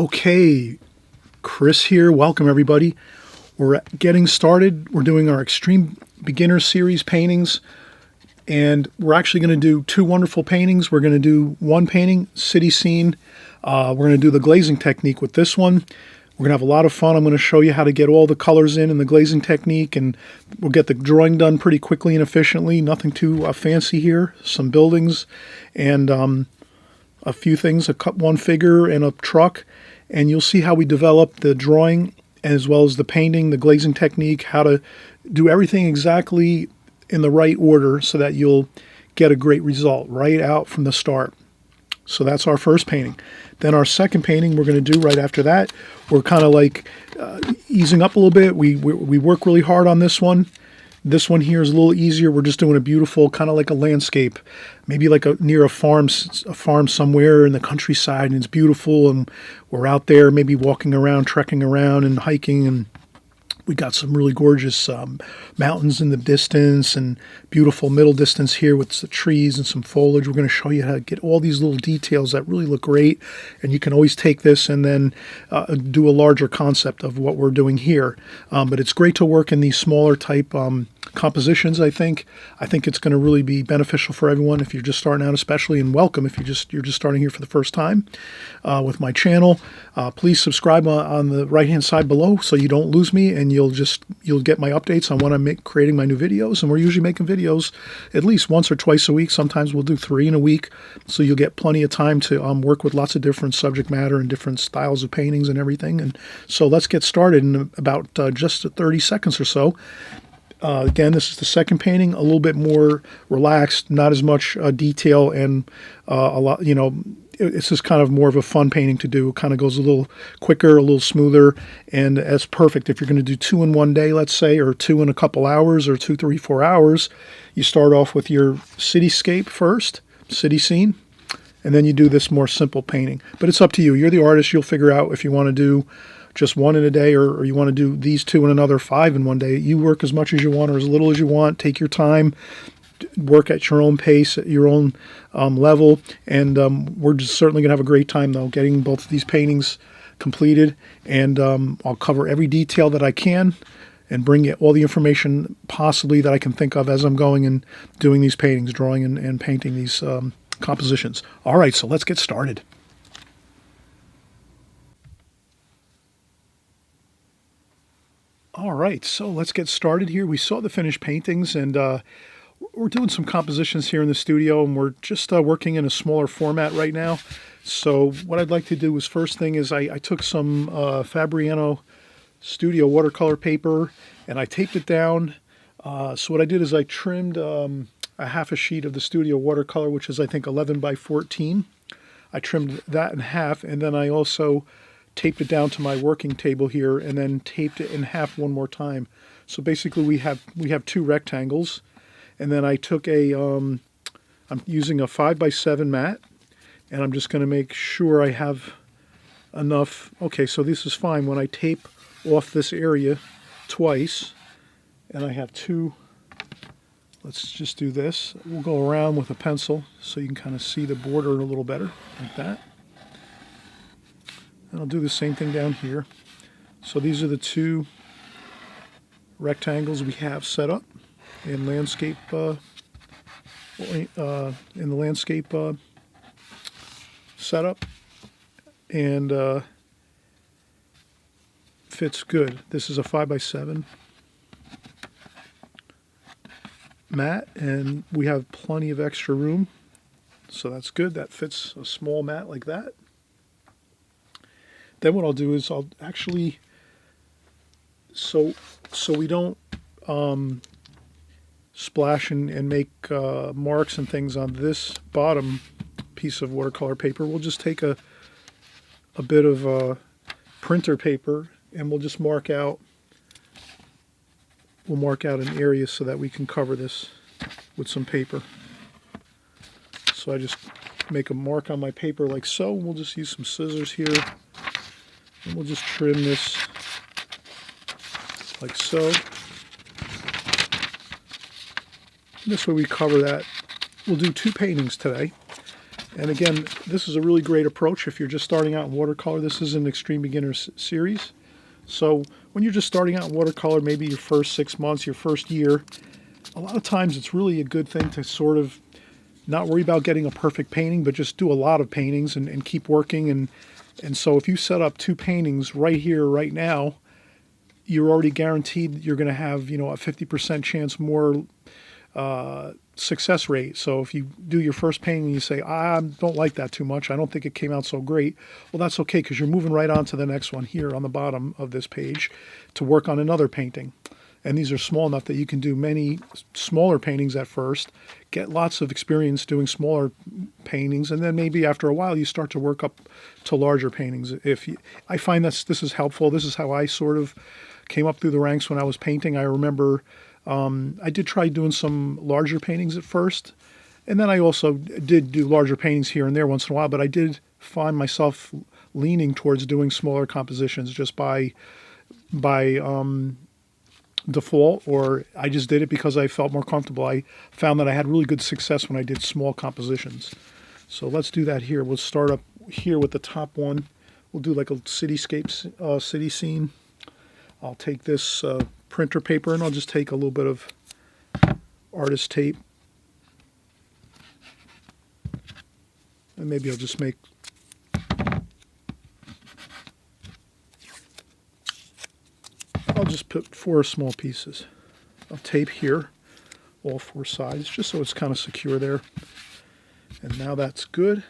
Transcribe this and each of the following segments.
Okay, Chris here. Welcome, everybody. We're getting started. We're doing our Extreme Beginner Series paintings, and we're actually going to do two wonderful paintings. We're going to do one painting, city scene. We're going to do the glazing technique with this one. We're going to have a lot of fun. I'm going to show you how to get all the colors in the glazing technique, and we'll get the drawing done pretty quickly and efficiently. Nothing too fancy here. Some buildings and a few things, one figure and a truck, and you'll see how we develop the drawing as well as the painting, the glazing technique, how to do everything exactly in the right order so that you'll get a great result right out from the start. So that's our first painting. Then our second painting we're going to do right after that. We're kind of like easing up a little bit. We work really hard on this one. This one here is a little easier. We're just doing a beautiful, kind of like a landscape, maybe like near a farm somewhere in the countryside, and it's beautiful, and we're out there maybe walking around, trekking around and hiking, and we got some really gorgeous mountains in the distance and beautiful middle distance here with the trees and some foliage. We're going to show you how to get all these little details that really look great, and you can always take this and then do a larger concept of what we're doing here. But it's great to work in these smaller type compositions. I think it's going to really be beneficial for everyone if you're just starting out, especially, and welcome if you're just starting here for the first time with my channel. Please subscribe on the right hand side below so you don't lose me, and you'll get my updates on when I'm creating my new videos. And we're usually making videos at least once or twice a week. Sometimes we'll do 3 in a week, so you'll get plenty of time to work with lots of different subject matter and different styles of paintings and everything. And so let's get started in about just 30 seconds or so. Again, this is the second painting, a little bit more relaxed, not as much detail, and a lot, it's just kind of more of a fun painting to do. It kind of goes a little quicker, a little smoother, and it's perfect if you're going to do 2 in one day, let's say, or 2 in a couple hours, or 2, 3, 4 hours. You start off with your cityscape first, city scene, and then you do this more simple painting. But it's up to you. You're the artist. You'll figure out if you want to do just 1 in a day, or you want to do these 2 and another 5 in one day. You work as much as you want or as little as you want. Take your time, work at your own pace, at your own level, and we're just certainly going to have a great time, though, getting both of these paintings completed, and I'll cover every detail that I can and bring you all the information possibly that I can think of as I'm going and doing these paintings, drawing and painting these compositions. All right, so let's get started. All right, so let's get started here. We saw the finished paintings, and we're doing some compositions here in the studio, and we're just working in a smaller format right now. So what I'd like to do is, first thing is I took some Fabriano Studio watercolor paper, and I taped it down. So what I did is I trimmed a half a sheet of the Studio watercolor, which is I think 11 by 14. I trimmed that in half, and then I also taped it down to my working table here, and then taped it in half one more time. So basically we have 2 rectangles, and then I took I'm using a 5x7 mat, and I'm just going to make sure I have enough. Okay, so this is fine when I tape off this area twice, and I have 2. Let's just do this. We'll go around with a pencil so you can kind of see the border a little better, like that. And I'll do the same thing down here. So these are the 2 rectangles we have set up in landscape setup, and fits good. This is a 5x7 mat, and we have plenty of extra room, so that's good. That fits a small mat like that. Then what I'll do is I'll actually, so we don't splash and make marks and things on this bottom piece of watercolor paper, we'll just take a bit of printer paper, and we'll just mark out an area so that we can cover this with some paper. So I just make a mark on my paper like so, and we'll just use some scissors here. And we'll just trim this like so. This way we cover that. We'll do 2 paintings today. And again, this is a really great approach if you're just starting out in watercolor. This is an Extreme Beginner series. So when you're just starting out in watercolor, maybe your first 6 months, your first year, a lot of times it's really a good thing to sort of not worry about getting a perfect painting, but just do a lot of paintings and keep working. And so if you set up 2 paintings right here, right now, you're already guaranteed you're going to have, a 50% chance more success rate. So if you do your first painting and you say, I don't like that too much, I don't think it came out so great, well, that's okay, because you're moving right on to the next one here on the bottom of this page to work on another painting. And these are small enough that you can do many smaller paintings at first, get lots of experience doing smaller paintings, and then maybe after a while you start to work up to larger paintings. I find that this is helpful. This is how I sort of came up through the ranks when I was painting. I remember I did try doing some larger paintings at first, and then I also did do larger paintings here and there once in a while, but I did find myself leaning towards doing smaller compositions just by default, or I just did it because I felt more comfortable. I found that I had really good success when I did small compositions. So let's do that here. We'll start up here with the top one. We'll do like a cityscape, city scene. I'll take this printer paper and I'll just take a little bit of artist tape. And maybe I'll just make put 4 small pieces of tape here, all 4 sides, just so it's kind of secure there. And now that's good.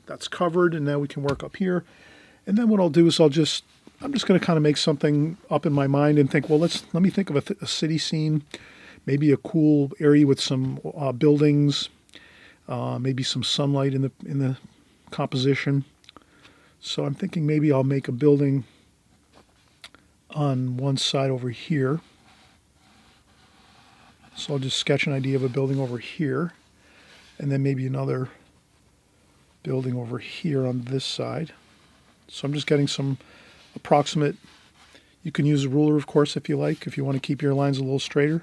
That's covered, and now we can work up here. And then what I'll do is I'm just going to kind of make something up in my mind and think, well, let me think of a city scene, maybe a cool area with some buildings, maybe some sunlight in the composition. So I'm thinking maybe I'll make a building on one side over here. So I'll just sketch an idea of a building over here, and then maybe another building over here on this side. So I'm just getting some approximate. You can use a ruler, of course, if you like, if you want to keep your lines a little straighter.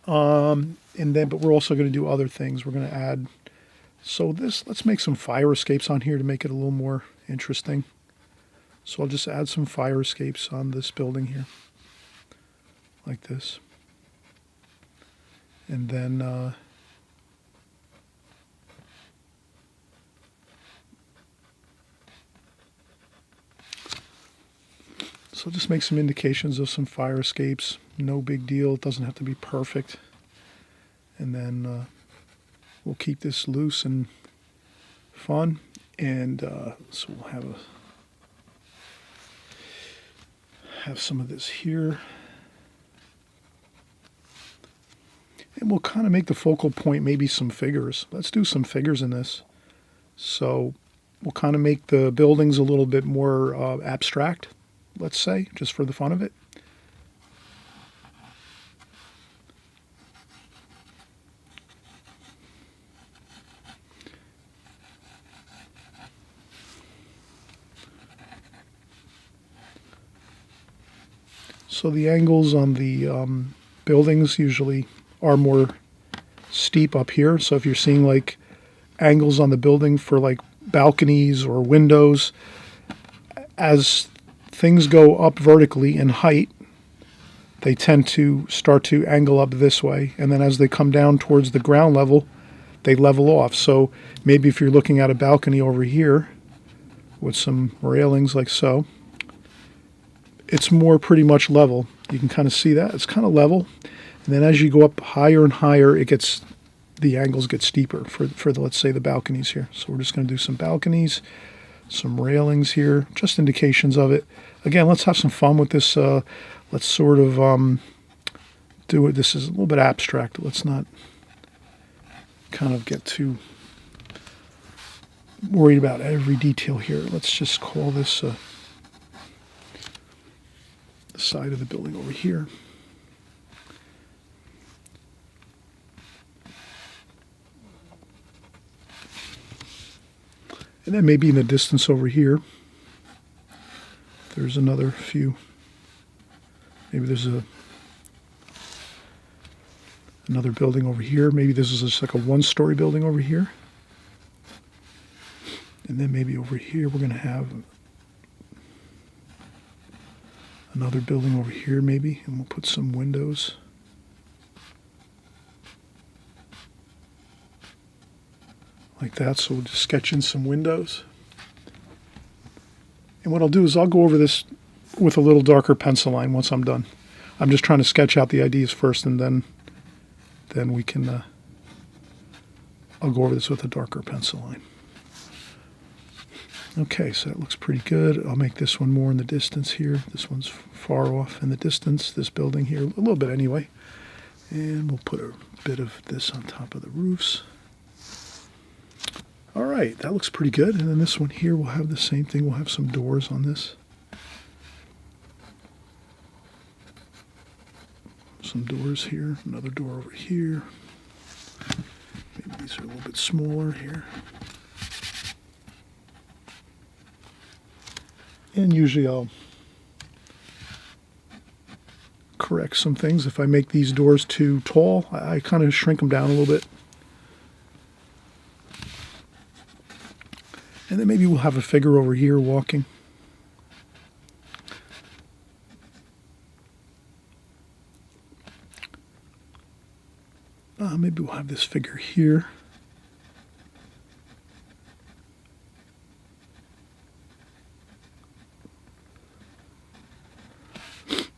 But we're also going to do other things. We're going to add, let's make some fire escapes on here to make it a little more interesting. So I'll just add some fire escapes on this building here, like this. And then so just make some indications of some fire escapes. No big deal. It doesn't have to be perfect. And then we'll keep this loose and fun. And so we'll have some of this here. And we'll kind of make the focal point maybe some figures. Let's do some figures in this. So we'll kind of make the buildings a little bit more abstract, let's say, just for the fun of it. So the angles on the buildings usually are more steep up here. So if you're seeing like angles on the building for like balconies or windows, as things go up vertically in height, they tend to start to angle up this way. And then as they come down towards the ground level, they level off. So maybe if you're looking at a balcony over here with some railings like so, it's more pretty much level. You can kind of see that. It's kind of level. And then as you go up higher and higher, the angles get steeper for let's say, the balconies here. So we're just going to do some balconies, some railings here, just indications of it. Again, let's have some fun with this. Let's sort of do it. This is a little bit abstract. Let's not kind of get too worried about every detail here. Let's just call this the side of the building over here. And then maybe in the distance over here, there's another few. Maybe there's another building over here. Maybe this is just like a one-story building over here. And then maybe over here we're going to have another building over here maybe, and we'll put some windows. Like that, so we'll just sketch in some windows. And what I'll do is I'll go over this with a little darker pencil line once I'm done. I'm just trying to sketch out the ideas first, and then we can, I'll go over this with a darker pencil line. Okay, so that looks pretty good. I'll make this one more in the distance here. This one's far off in the distance, this building here, a little bit anyway. And we'll put a bit of this on top of the roofs. All right, that looks pretty good. And then this one here, we'll have the same thing. We'll have some doors on this. Some doors here, another door over here. Maybe these are a little bit smaller here. And usually I'll correct some things. If I make these doors too tall, I kind of shrink them down a little bit. And then maybe we'll have a figure over here walking. Maybe we'll have this figure here.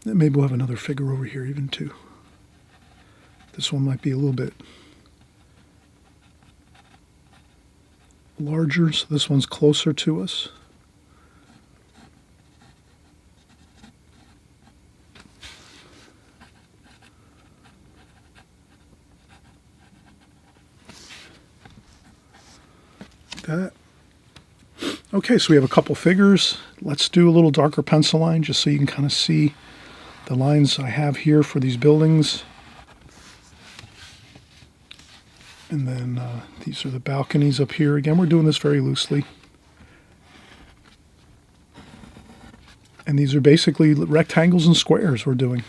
Then maybe we'll have another figure over here even too. This one might be a little bit larger, so this one's closer to us. That. Okay, so we have a couple figures. Let's do a little darker pencil line just so you can kind of see the lines I have here for these buildings. And then these are the balconies up here. Again, we're doing this very loosely. And these are basically rectangles and squares we're doing.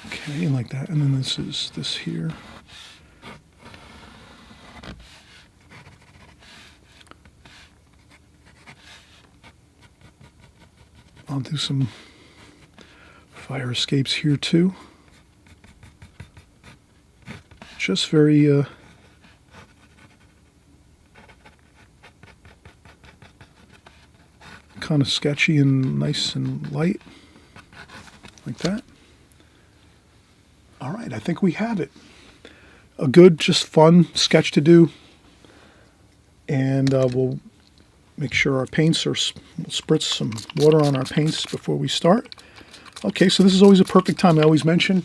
Okay, like that. And then this is this here. I'll do some fire escapes here too. Just very kind of sketchy and nice and light, like that. All right, I think we have it. A good, just fun sketch to do. And we'll make sure our paints are, we'll spritz some water on our paints before we start. Okay, so this is always a perfect time. I always mention,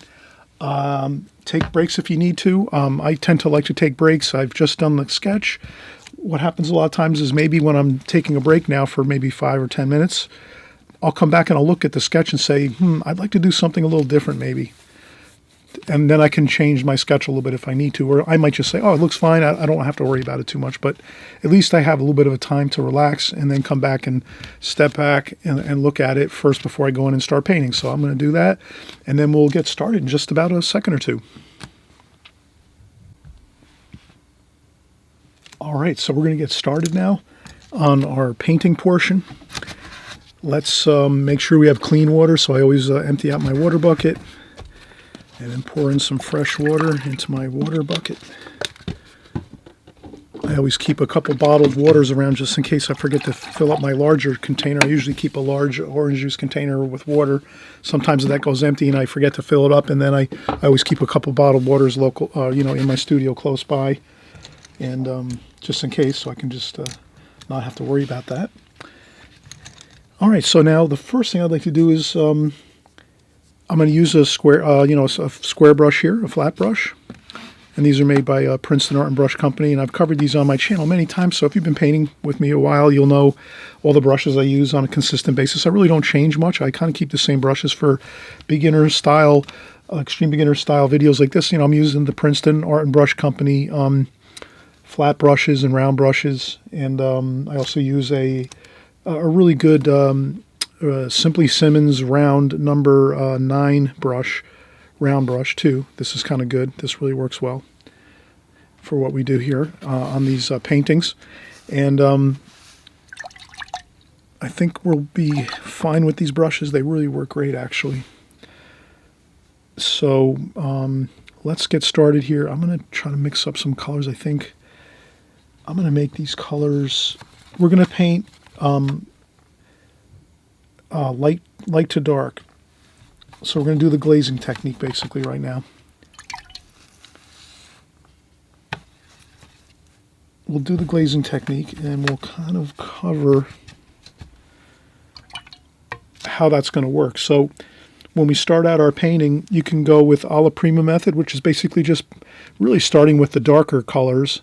take breaks if you need to. I tend to like to take breaks. I've just done the sketch. What happens a lot of times is maybe when I'm taking a break now for maybe 5 or 10 minutes, I'll come back and I'll look at the sketch and say, I'd like to do something a little different maybe. And then I can change my sketch a little bit if I need to, or I might just say, oh, it looks fine. I don't have to worry about it too much, but at least I have a little bit of a time to relax and then come back and step back and look at it first before I go in and start painting. So I'm going to do that, and then we'll get started in just about a second or two. All right, so we're going to get started now on our painting portion. Let's make sure we have clean water, so I always empty out my water bucket. And then pour in some fresh water into my water bucket. I always keep a couple bottled waters around just in case I forget to fill up my larger container. I usually keep a large orange juice container with water. Sometimes that goes empty and I forget to fill it up. And then I always keep a couple bottled waters local, in my studio close by. And just in case, so I can just not have to worry about that. All right, so now the first thing I'd like to do is I'm going to use a square, a square brush here, a flat brush. And these are made by Princeton Art and Brush Company, and I've covered these on my channel many times. So if you've been painting with me a while, you'll know all the brushes I use on a consistent basis. I really don't change much. I kind of keep the same brushes for beginner style, extreme beginner style videos like this. I'm using the Princeton Art and Brush Company flat brushes and round brushes, and I also use a really good Simply Simmons round number 9 brush, round brush too. This is kind of good. This really works well for what we do here on these paintings. And I think we'll be fine with these brushes. They really work great, actually. So let's get started here. I'm going to try to mix up some colors. I think I'm going to make these colors. We're going to paint light to dark. So we're going to do the glazing technique basically right now. We'll do the glazing technique and we'll kind of cover how that's going to work. So when we start out our painting, you can go with alla prima method, which is basically just really starting with the darker colors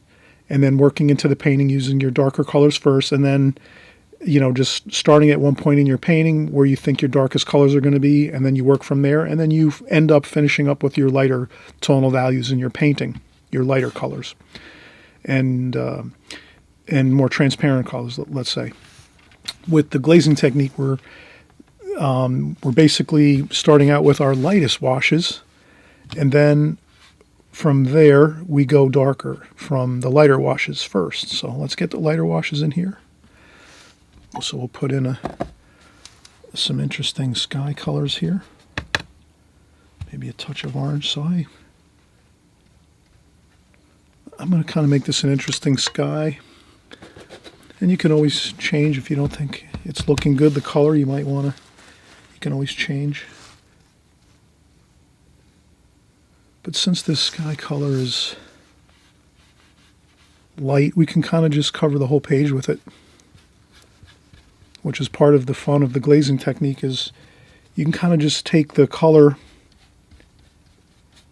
and then working into the painting using your darker colors first, and then, you know, just starting at one point in your painting where you think your darkest colors are going to be, and then you work from there, and then you end up finishing up with your lighter tonal values in your painting, your lighter colors, and more transparent colors, let's say. With the glazing technique, we're basically starting out with our lightest washes, and then from there we go darker from the lighter washes first. So let's get the lighter washes in here. So we'll put in some interesting sky colors here. Maybe a touch of orange. So I'm going to kind of make this an interesting sky. And you can always change if you don't think it's looking good. The color you might want to, you can always change. But since this sky color is light, we can kind of just cover the whole page with it, which is part of the fun of the glazing technique. Is you can kind of just take the color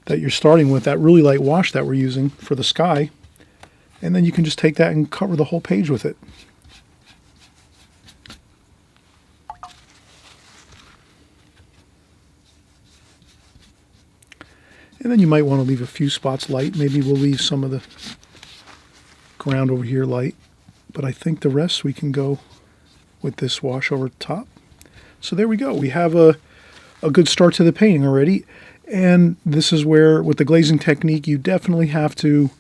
that you're starting with, that really light wash that we're using for the sky, and then you can just take that and cover the whole page with it. And then you might want to leave a few spots light. Maybe we'll leave some of the ground over here light, but I think the rest we can go with this wash over top. So there we go. We have a good start to the painting already. And this is where, with the glazing technique, you definitely have to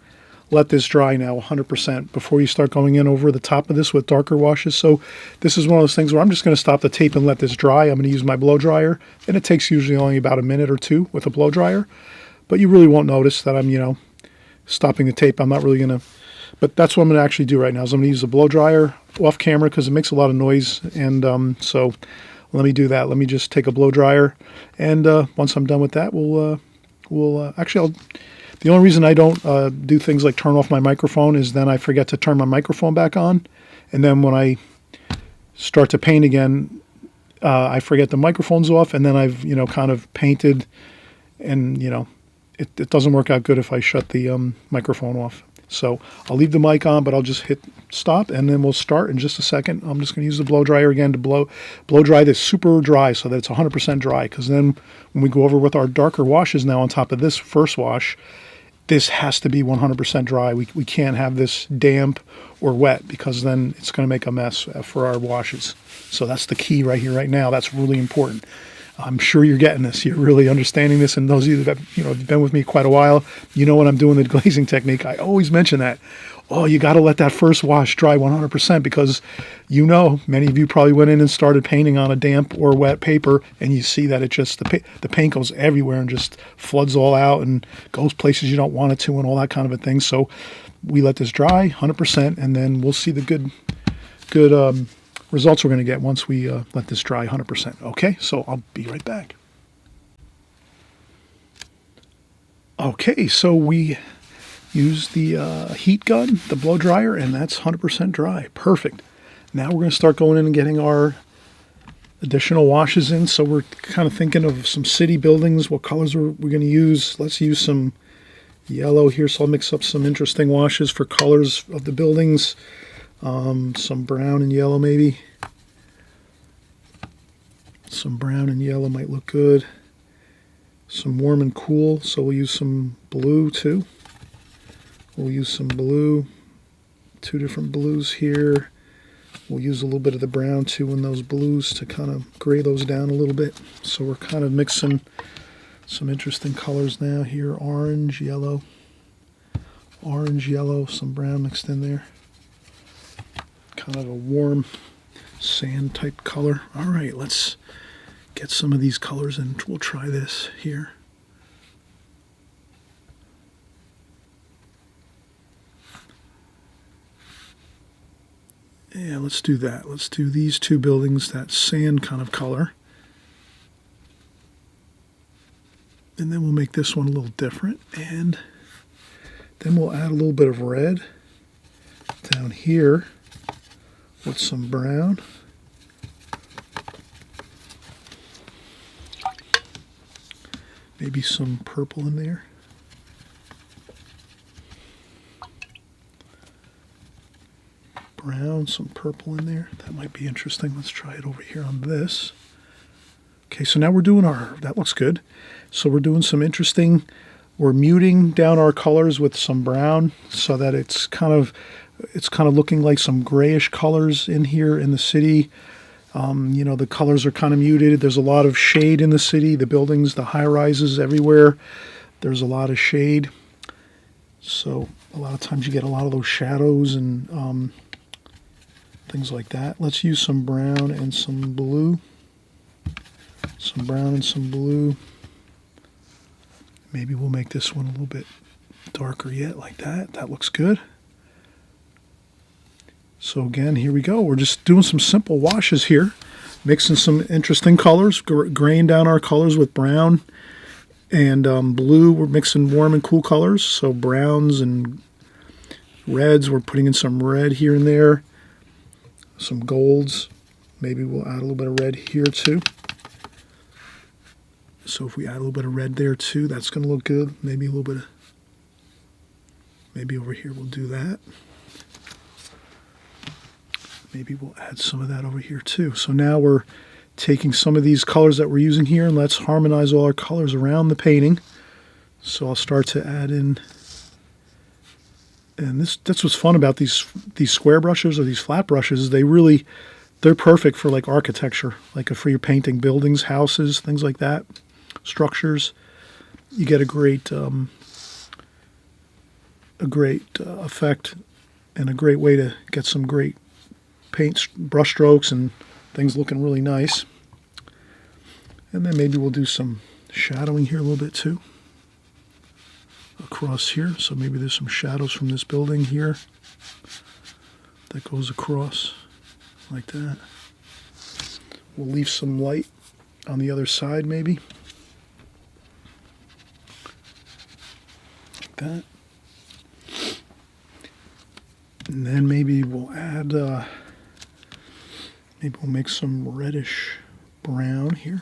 let this dry now 100% before you start going in over the top of this with darker washes. So this is one of those things where I'm just going to stop the tape and let this dry. I'm going to use my blow dryer, and it takes usually only about a minute or two with a blow dryer. But you really won't notice that I'm, stopping the tape. I'm not really going to, but that's what I'm going to actually do right now, is I'm going to use a blow dryer off camera because it makes a lot of noise. And so let me do that. Let me just take a blow dryer. And once I'm done with that, the only reason I don't do things like turn off my microphone is then I forget to turn my microphone back on. And then when I start to paint again, I forget the microphone's off, and then I've, kind of painted, and, it doesn't work out good if I shut the microphone off. So I'll leave the mic on, but I'll just hit stop, and then we'll start in just a second. I'm just going to use the blow dryer again to blow dry this super dry so that it's 100% dry, because then when we go over with our darker washes now on top of this first wash, this has to be 100% dry. We can't have this damp or wet, because then it's going to make a mess for our washes. So that's the key right here, right now. That's really important. I'm sure you're getting this. You're really understanding this. And those of you that have been with me quite a while, when I'm doing the glazing technique, I always mention that. Oh, you got to let that first wash dry 100%, because many of you probably went in and started painting on a damp or wet paper, and you see that it just, the paint goes everywhere and just floods all out and goes places you don't want it to and all that kind of a thing. So we let this dry 100%, and then we'll see the good results we're going to get once we let this dry 100%. Okay, so I'll be right back. Okay, so we use the heat gun, the blow dryer, and that's 100% dry. Perfect. Now we're going to start going in and getting our additional washes in. So we're kind of thinking of some city buildings. What colors we're going to use? Let's use some yellow here. So I'll mix up some interesting washes for colors of the buildings. Some brown and yellow maybe. Some brown and yellow might look good. Some warm and cool, so we'll use some blue too. We'll use some blue, 2 different blues here. We'll use a little bit of the brown too in those blues to kind of gray those down a little bit. So we're kind of mixing Some interesting colors now here. Orange, yellow, some brown mixed in there. Kind of a warm sand type color. All right, let's get some of these colors and we'll try this here. Yeah, let's do that. Let's do these two buildings, that sand kind of color. And then we'll make this one a little different. And then we'll add a little bit of red down here with some brown. Maybe some purple in there. Brown, some purple in there. That might be interesting. Let's try it over here on this. Okay, so now we're doing that looks good. So we're doing some interesting, we're muting down our colors with some brown so that it's kind of looking like some grayish colors in here in the city. You know, the colors are kind of muted. There's a lot of shade in the city, the buildings, the high-rises everywhere. There's a lot of shade. So a lot of times you get a lot of those shadows and things like that. Let's use some brown and some blue. Some brown and some blue. Maybe we'll make this one a little bit darker yet, like that. That looks good. So again, here we go. We're just doing some simple washes here, mixing some interesting colors, graying down our colors with brown and blue. We're mixing warm and cool colors, so browns and reds. We're putting in some red here and there, some golds. Maybe we'll add a little bit of red here too. So if we add a little bit of red there too, that's going to look good. Maybe a little bit of, maybe over here we'll do that. Maybe we'll add some of that over here too. So now we're taking some of these colors that we're using here and let's harmonize all our colors around the painting. So I'll start to add in, and that's what's fun about these square brushes or these flat brushes. They're perfect for like architecture, like for your painting buildings, houses, things like that, structures. You get a great effect and a great way to get some great paint brush strokes and things looking really nice. And then maybe we'll do some shadowing here a little bit too across here. So maybe there's some shadows from this building here that goes across like that. We'll leave some light on the other side maybe, like that. And then maybe we'll add maybe we'll make some reddish brown here.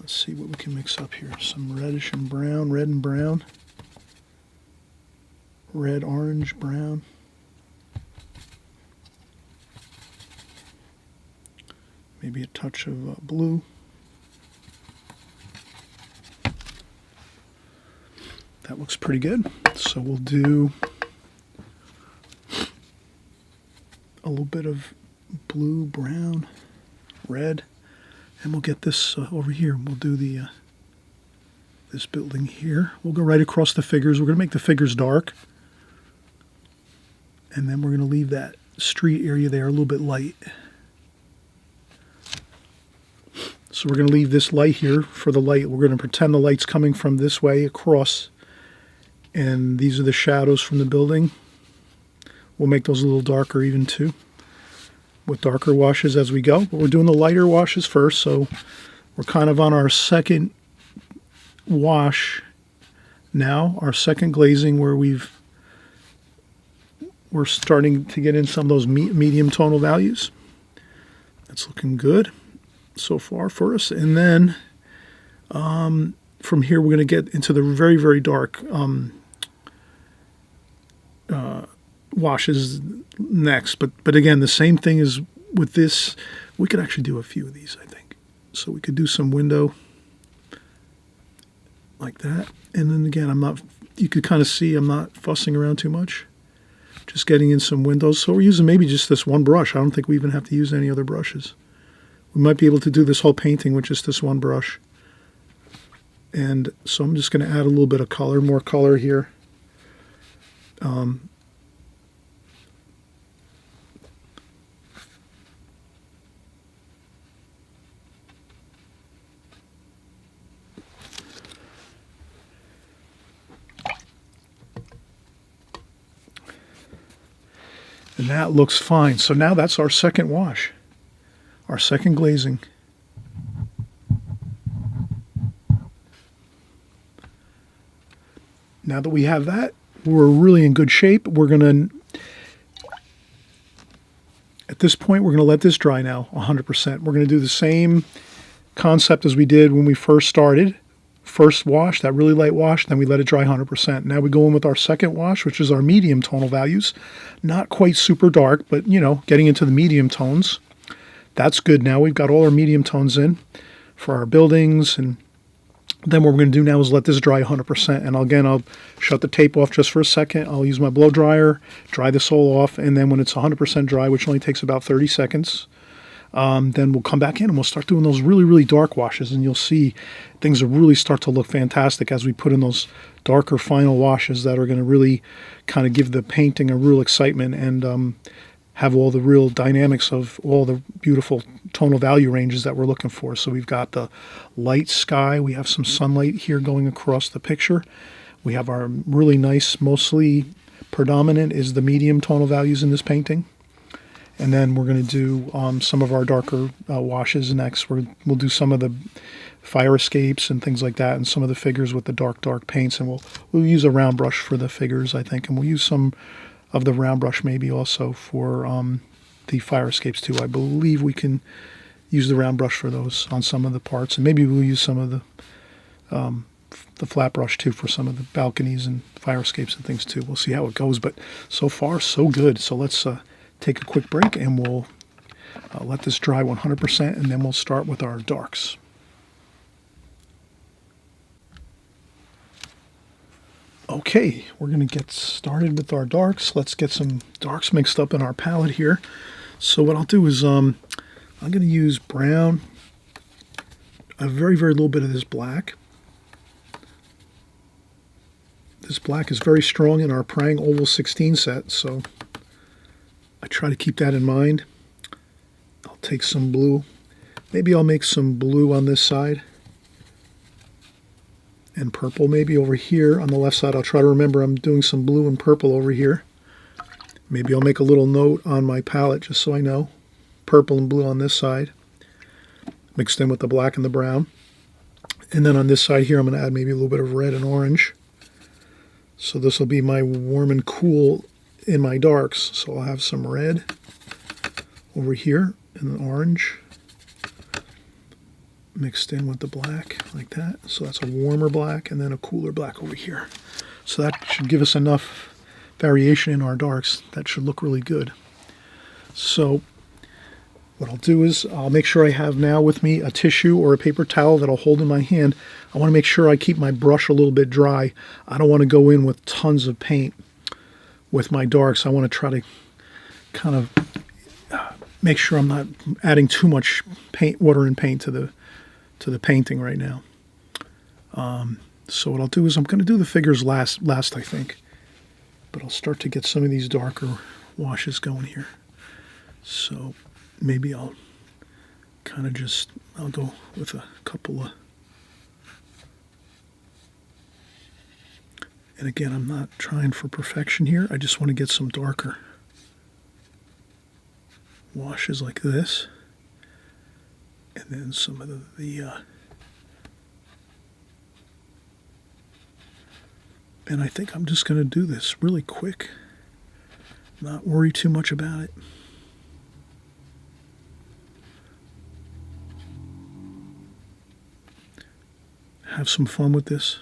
Let's see what we can mix up here. Some reddish and brown, red and brown, red, orange, brown. Maybe a touch of blue. That looks pretty good. So we'll do a little bit of blue, brown, red, and we'll get this over here. We'll do the this building here. We'll go right across the figures. We're going to make the figures dark, and then we're going to leave that street area there a little bit light. So we're going to leave this light here for the light. We're going to pretend the light's coming from this way across, and these are the shadows from the building. We'll make those a little darker even too, with darker washes as we go. But we're doing the lighter washes first, so we're kind of on our second wash now, our second glazing where we're starting to get in some of those medium tonal values. That's looking good so far for us. And then from here we're going to get into the very, very dark washes next. But again, the same thing is with this. We could actually do a few of these, I think. So we could do some window like that. And then again, you could kind of see I'm not fussing around too much. Just getting in some windows. So we're using maybe just this one brush. I don't think we even have to use any other brushes. We might be able to do this whole painting with just this one brush. And so I'm just going to add a little bit of color, more color here. And that looks fine. So now that's our second wash, our second glazing. Now that we have that, we're really in good shape. We're going to, at this point, we're going to let this dry now 100%. We're going to do the same concept as we did when we first started. First wash, that really light wash, then we let it dry 100%. Now we go in with our second wash, which is our medium tonal values. Not quite super dark, but, you know, getting into the medium tones. That's good now. We've got all our medium tones in for our buildings. And then what we're going to do now is let this dry 100%. And again, I'll shut the tape off just for a second. I'll use my blow dryer, dry this all off. And then when it's 100% dry, which only takes about 30 seconds, then we'll come back in and we'll start doing those really, really dark washes, and you'll see things will really start to look fantastic as we put in those darker final washes that are going to really kind of give the painting a real excitement and have all the real dynamics of all the beautiful tonal value ranges that we're looking for. So we've got the light sky, we have some sunlight here going across the picture. We have our really nice, mostly predominant is the medium tonal values in this painting. And then we're going to do some of our darker washes next. We'll do some of the fire escapes and things like that, and some of the figures with the dark paints. And we'll use a round brush for the figures, I think. And we'll use some of the round brush maybe also for the fire escapes too. I believe we can use the round brush for those on some of the parts. And maybe we'll use some of the flat brush too for some of the balconies and fire escapes and things too. We'll see how it goes. But so far, so good. So let's take a quick break, and we'll let this dry 100%, and then we'll start with our darks. Okay, we're going to get started with our darks. Let's get some darks mixed up in our palette here. So what I'll do is I'm going to use brown, a very, very little bit of this black. This black is very strong in our Prang Oval 16 set, so I try to keep that in mind. I'll take some blue. Maybe I'll make some blue on this side. And purple maybe over here on the left side. I'll try to remember I'm doing some blue and purple over here. Maybe I'll make a little note on my palette just so I know. Purple and blue on this side, mixed in with the black and the brown. And then on this side here, I'm going to add maybe a little bit of red and orange. So this will be my warm and cool in my darks. So I'll have some red over here and an orange mixed in with the black like that. So that's a warmer black and then a cooler black over here. So that should give us enough variation in our darks. That should look really good. So what I'll do is I'll make sure I have now with me a tissue or a paper towel that I'll hold in my hand. I want to make sure I keep my brush a little bit dry. I don't want to go in with tons of paint with my darks. I want to try to kind of make sure I'm not adding too much paint, water and paint to the painting right now. So what I'll do is I'm going to do the figures last I think. But I'll start to get some of these darker washes going here. So maybe I'll kind of I'll go with a couple of, and again, I'm not trying for perfection here. I just want to get some darker washes like this. And then some of the and I think I'm just going to do this really quick, not worry too much about it. Have some fun with this.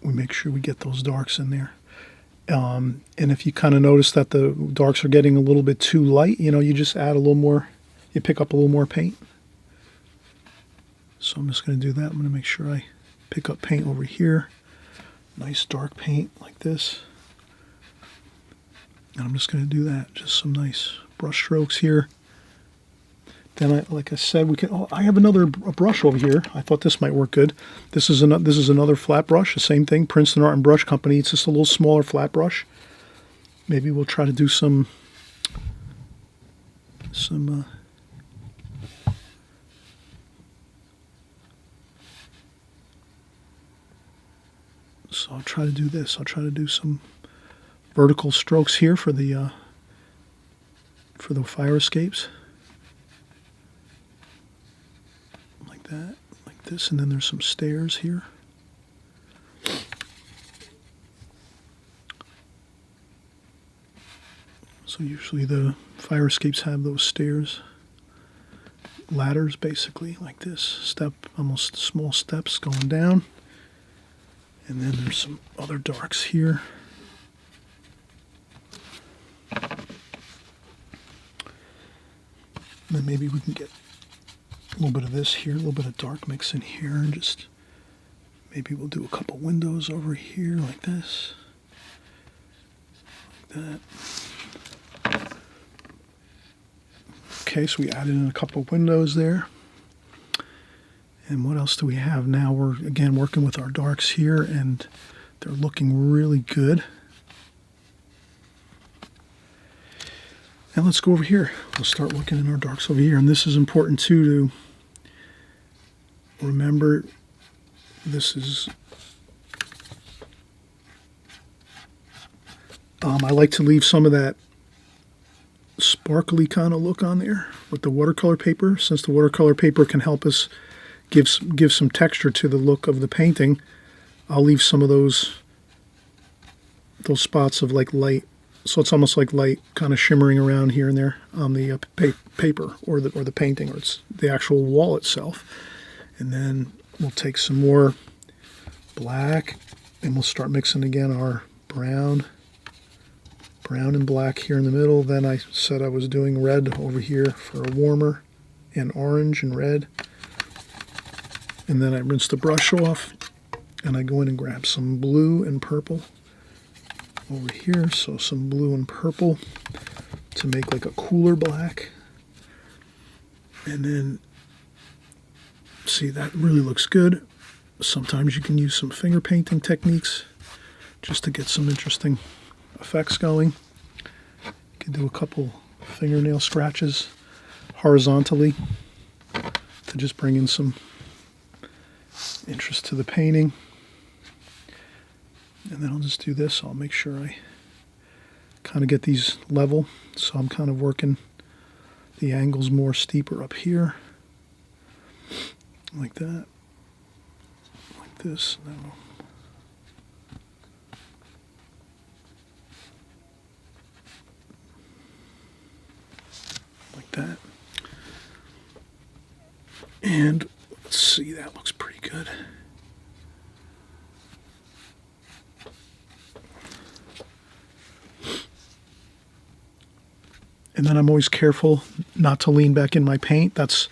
We make sure we get those darks in there. And if you kind of notice that the darks are getting a little bit too light, you just add a little more, you pick up a little more paint. So I'm just going to do that. I'm going to make sure I pick up paint over here. Nice dark paint like this. And I'm just going to do that. Just some nice brush strokes here. Then, like I said, we can. Oh, I have another brush over here. I thought this might work good. This is another flat brush. The same thing, Princeton Art and Brush Company. It's just a little smaller flat brush. Maybe we'll try to do some. So I'll try to do this. I'll try to do some vertical strokes here for the fire escapes. Like that, like this, and then there's some stairs here. So usually the fire escapes have those stairs, ladders basically, like this, step, almost small steps going down. And then there's some other darks here. And then maybe we can get a little bit of this here, a little bit of dark mix in here, and just maybe we'll do a couple windows over here like this, like that. Okay, so we added in a couple of windows there. And what else do we have now? We're again working with our darks here, and they're looking really good. And let's go over here. We'll start looking in our darks over here. And this is important too, to remember this is, I like to leave some of that sparkly kind of look on there with the watercolor paper, since the watercolor paper can help us give some texture to the look of the painting. I'll leave some of those spots of like light, so it's almost like light kind of shimmering around here and there on the paper or the painting, or it's the actual wall itself. And then we'll take some more black and we'll start mixing again our brown and black here in the middle. Then I said I was doing red over here for a warmer, and orange and red. And then I rinse the brush off and I go in and grab some blue and purple over here. So some blue and purple to make like a cooler black. And then, see, that really looks good. Sometimes you can use some finger painting techniques just to get some interesting effects going. You can do a couple fingernail scratches horizontally to just bring in some interest to the painting. And then I'll just do this. I'll make sure I kind of get these level. So I'm kind of working the angles more steeper up here. Like that. Like this. Now, like that. And let's see, that looks pretty good. And then I'm always careful not to lean back in my paint. That's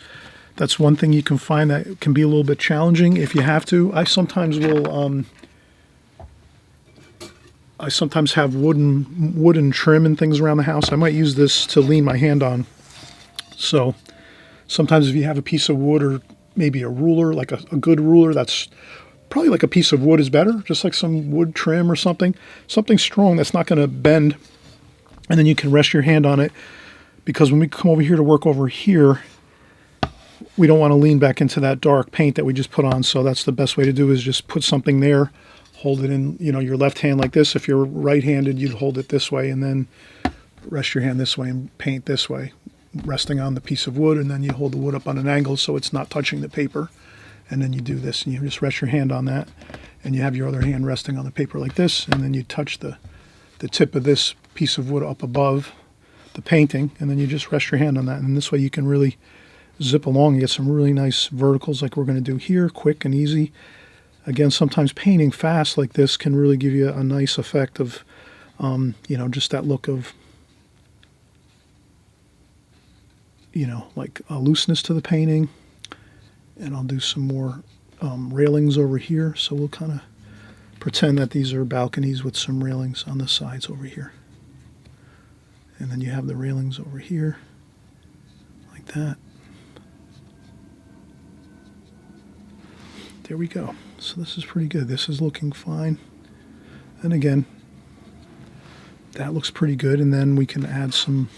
one thing you can find that can be a little bit challenging if you have to. I sometimes will. I sometimes have wooden trim and things around the house. I might use this to lean my hand on. So sometimes if you have a piece of wood or maybe a ruler, like a good ruler, that's probably like a piece of wood is better. Just like some wood trim or something strong that's not going to bend. And then you can rest your hand on it, because when we come over here to work over here, we don't want to lean back into that dark paint that we just put on. So that's the best way to do, is just put something there, hold it in, your left hand like this. If you're right-handed, you'd hold it this way and then rest your hand this way and paint this way, resting on the piece of wood, and then you hold the wood up on an angle so it's not touching the paper. And then you do this, and you just rest your hand on that, and you have your other hand resting on the paper like this, and then you touch the tip of this piece of wood up above the painting, and then you just rest your hand on that, and this way you can really zip along and get some really nice verticals like we're going to do here, quick and easy. Again, sometimes painting fast like this can really give you a nice effect of, just that look of, like a looseness to the painting. And I'll do some more railings over here, so we'll kind of pretend that these are balconies with some railings on the sides over here. And then you have the railings over here, like that. There we go. So this is pretty good. This is looking fine. And again, that looks pretty good. And then we can add some,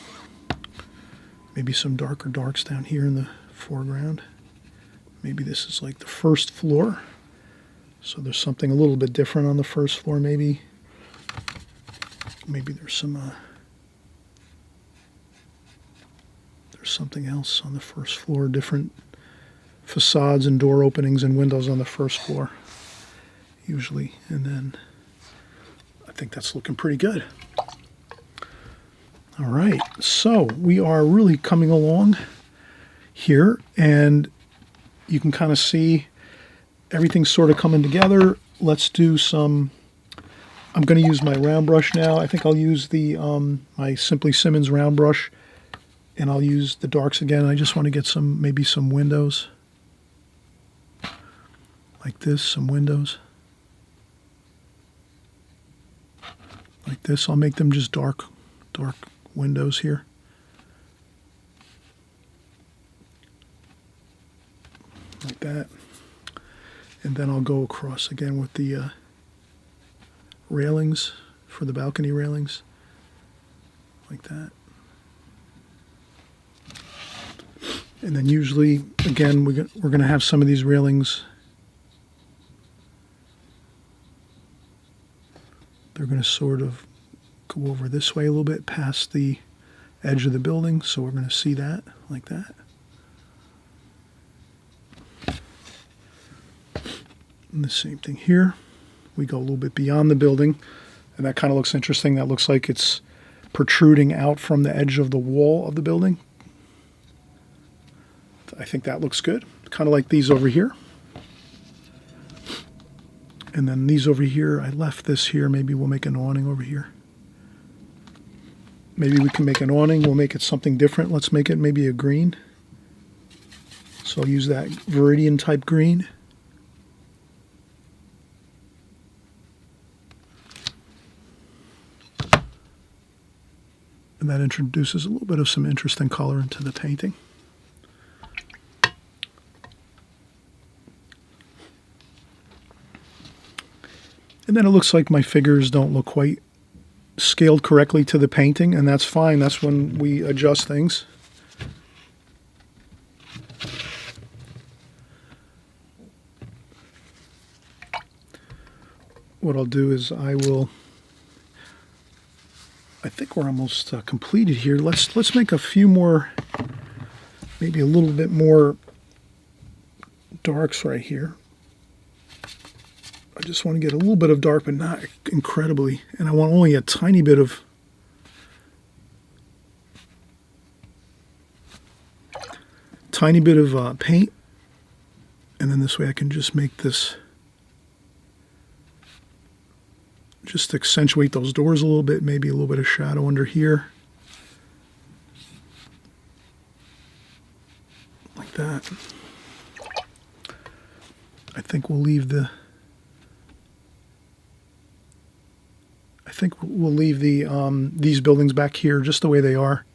maybe some darker darks down here in the foreground. Maybe this is like the first floor. So there's something a little bit different on the first floor maybe. Maybe there's some, there's something else on the first floor, different facades and door openings and windows on the first floor, usually. And then I think that's looking pretty good. All right, so we are really coming along here, and you can kind of see everything's sort of coming together. Let's do some, I'm going to use my round brush now. I think I'll use the my Simply Simmons round brush, and I'll use the darks again. I just want to get some, maybe some windows. Like this, some windows. Like this, I'll make them just dark windows here. Like that. And then I'll go across again with the railings for the balcony railings. Like that. And then usually, again, we're going to have some of these railings. They're going to sort of go over this way a little bit past the edge of the building, so we're going to see that like that. And the same thing here. We go a little bit beyond the building, and that kind of looks interesting. That looks like it's protruding out from the edge of the wall of the building. I think that looks good. Kind of like these over here. And then these over here, I left this here. Maybe we'll make an awning over here. Maybe we can make an awning. We'll make it something different. Let's make it maybe a green. So I'll use that Viridian type green. And that introduces a little bit of some interesting color into the painting. And then it looks like my figures don't look quite scaled correctly to the painting, and that's fine. That's when we adjust things. What I'll do is I think we're almost completed here. Let's make a few more, maybe a little bit more darks right here. I just want to get a little bit of dark, but not incredibly. And I want only a tiny bit of paint. And then this way I can just make this, just accentuate those doors a little bit, maybe a little bit of shadow under here. Like that. I think we'll leave the these buildings back here just the way they are.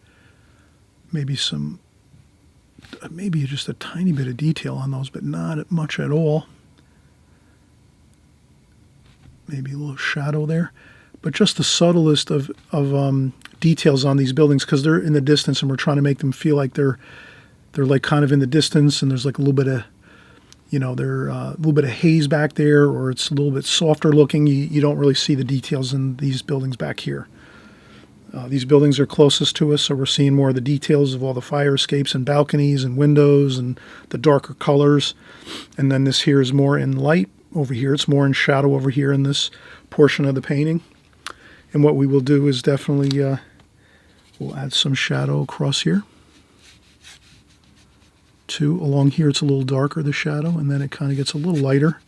Maybe maybe just a tiny bit of detail on those, but not much at all. Maybe a little shadow there, but just the subtlest of details on these buildings, because they're in the distance and we're trying to make them feel like they're like kind of in the distance, and there's like a little bit of, you know, a little bit of haze back there, or it's a little bit softer looking. You don't really see the details in these buildings back here. These buildings are closest to us, so we're seeing more of the details of all the fire escapes and balconies and windows and the darker colors. And then this here is more in light over here. It's more in shadow over here in this portion of the painting. And what we will do is definitely we'll add some shadow across here. Too. Along here it's a little darker, the shadow, and then it kind of gets a little lighter.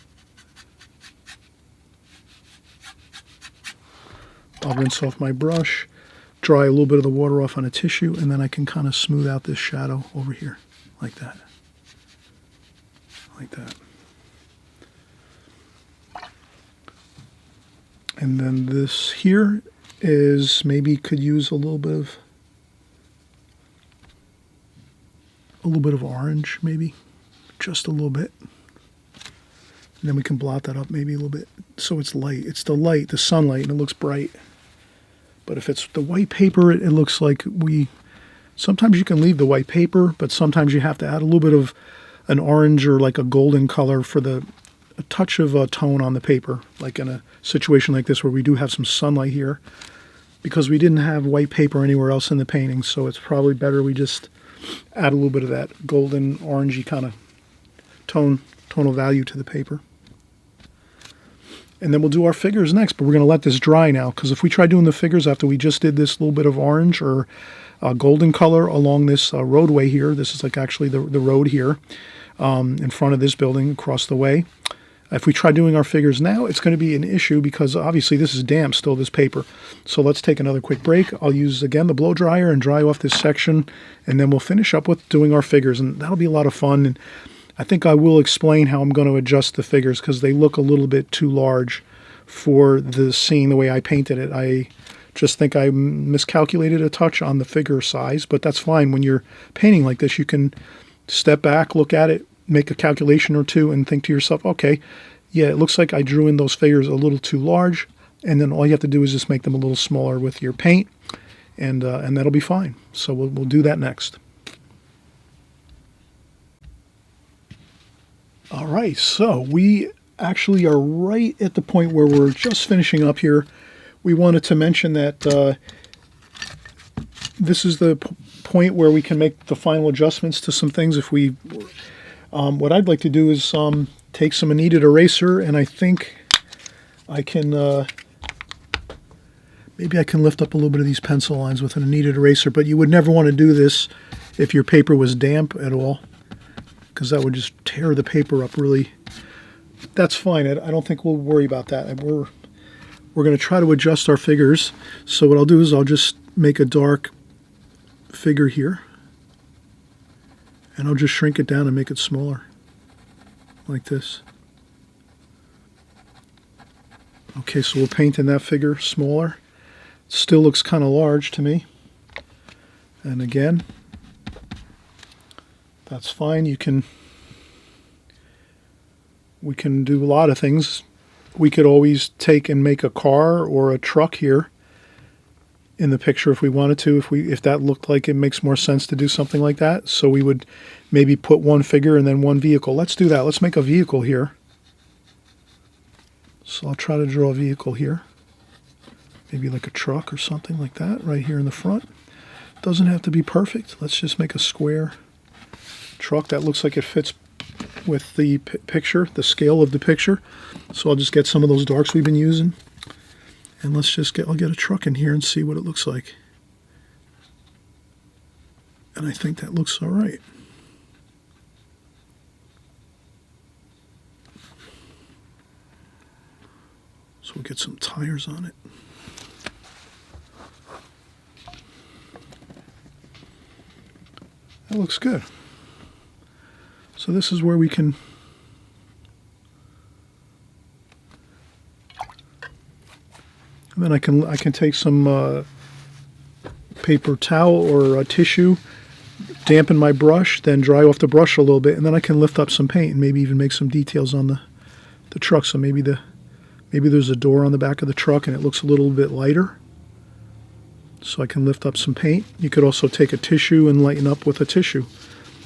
I'll rinse off my brush, dry a little bit of the water off on a tissue, and then I can kind of smooth out this shadow over here, like that. Like that. And then this here is maybe could use a little bit of orange, maybe just a little bit. And then we can blot that up maybe a little bit so it's light. It's the light, the sunlight, and it looks bright. But if it's the white paper, it looks like sometimes you can leave the white paper, but sometimes you have to add a little bit of an orange or like a golden color for a touch of a tone on the paper, like in a situation like this where we do have some sunlight here, because we didn't have white paper anywhere else in the painting, so it's probably better we just add a little bit of that golden orangey kind of tonal value to the paper. And then we'll do our figures next, but we're going to let this dry now, because if we try doing the figures after we just did this little bit of orange or golden color along this roadway here, this is like actually the road here in front of this building across the way. If we try doing our figures now, it's going to be an issue because obviously this is damp still, this paper. So let's take another quick break. I'll use, again, the blow dryer and dry off this section, and then we'll finish up with doing our figures, and that'll be a lot of fun. And I think I will explain how I'm going to adjust the figures because they look a little bit too large for the scene the way I painted it. I just think I miscalculated a touch on the figure size, but that's fine. When you're painting like this, you can step back, look at it, make a calculation or two, and think to yourself, okay, yeah, it looks like I drew in those figures a little too large, and then all you have to do is just make them a little smaller with your paint, and that'll be fine. So we'll do that next. All right, so we actually are right at the point where we're just finishing up here. We wanted to mention that this is the point where we can make the final adjustments to some things. If we, what I'd like to do is take some kneaded eraser, and I think I can, maybe I can lift up a little bit of these pencil lines with a kneaded eraser, but you would never want to do this if your paper was damp at all, because that would just tear the paper up really. That's fine. I don't think we'll worry about that. We're going to try to adjust our figures. So what I'll do is I'll just make a dark figure here, and I'll just shrink it down and make it smaller, like this. Okay, so we'll paint in that figure smaller. Still looks kind of large to me. And again, that's fine. We can do a lot of things. We could always take and make a car or a truck here in the picture if we wanted to, if that looked like it makes more sense to do something like that. So we would maybe put one figure and then one vehicle. Let's do that. Let's make a vehicle here. So I'll try to draw a vehicle here. Maybe like a truck or something like that right here in the front. Doesn't have to be perfect. Let's just make a square truck that looks like it fits with the picture, the scale of the picture. So I'll just get some of those darks we've been using, and I'll get a truck in here and see what it looks like. And I think that looks all right. So we'll get some tires on it. That looks good. So this is where we can and then I can take some paper towel or a tissue, dampen my brush, then dry off the brush a little bit, and then I can lift up some paint and maybe even make some details on the truck. So maybe there's a door on the back of the truck and it looks a little bit lighter. So I can lift up some paint. You could also take a tissue and lighten up with a tissue.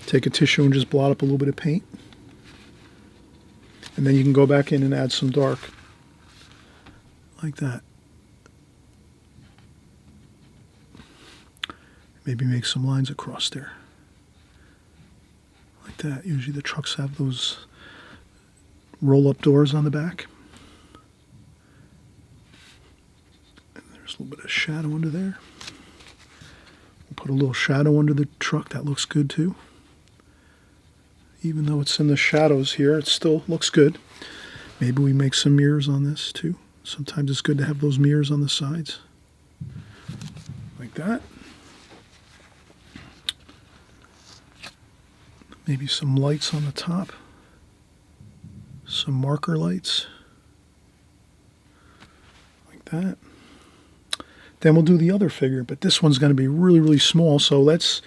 Take a tissue and just blot up a little bit of paint. And then you can go back in and add some dark. Like that. Maybe make some lines across there. Like that. Usually the trucks have those roll-up doors on the back. And there's a little bit of shadow under there. We'll put a little shadow under the truck. That looks good too. Even though it's in the shadows here, it still looks good. Maybe we make some mirrors on this too. Sometimes it's good to have those mirrors on the sides. Like that. Maybe some lights on the top. Some marker lights. Like that. Then we'll do the other figure, but this one's going to be really, really small, so let's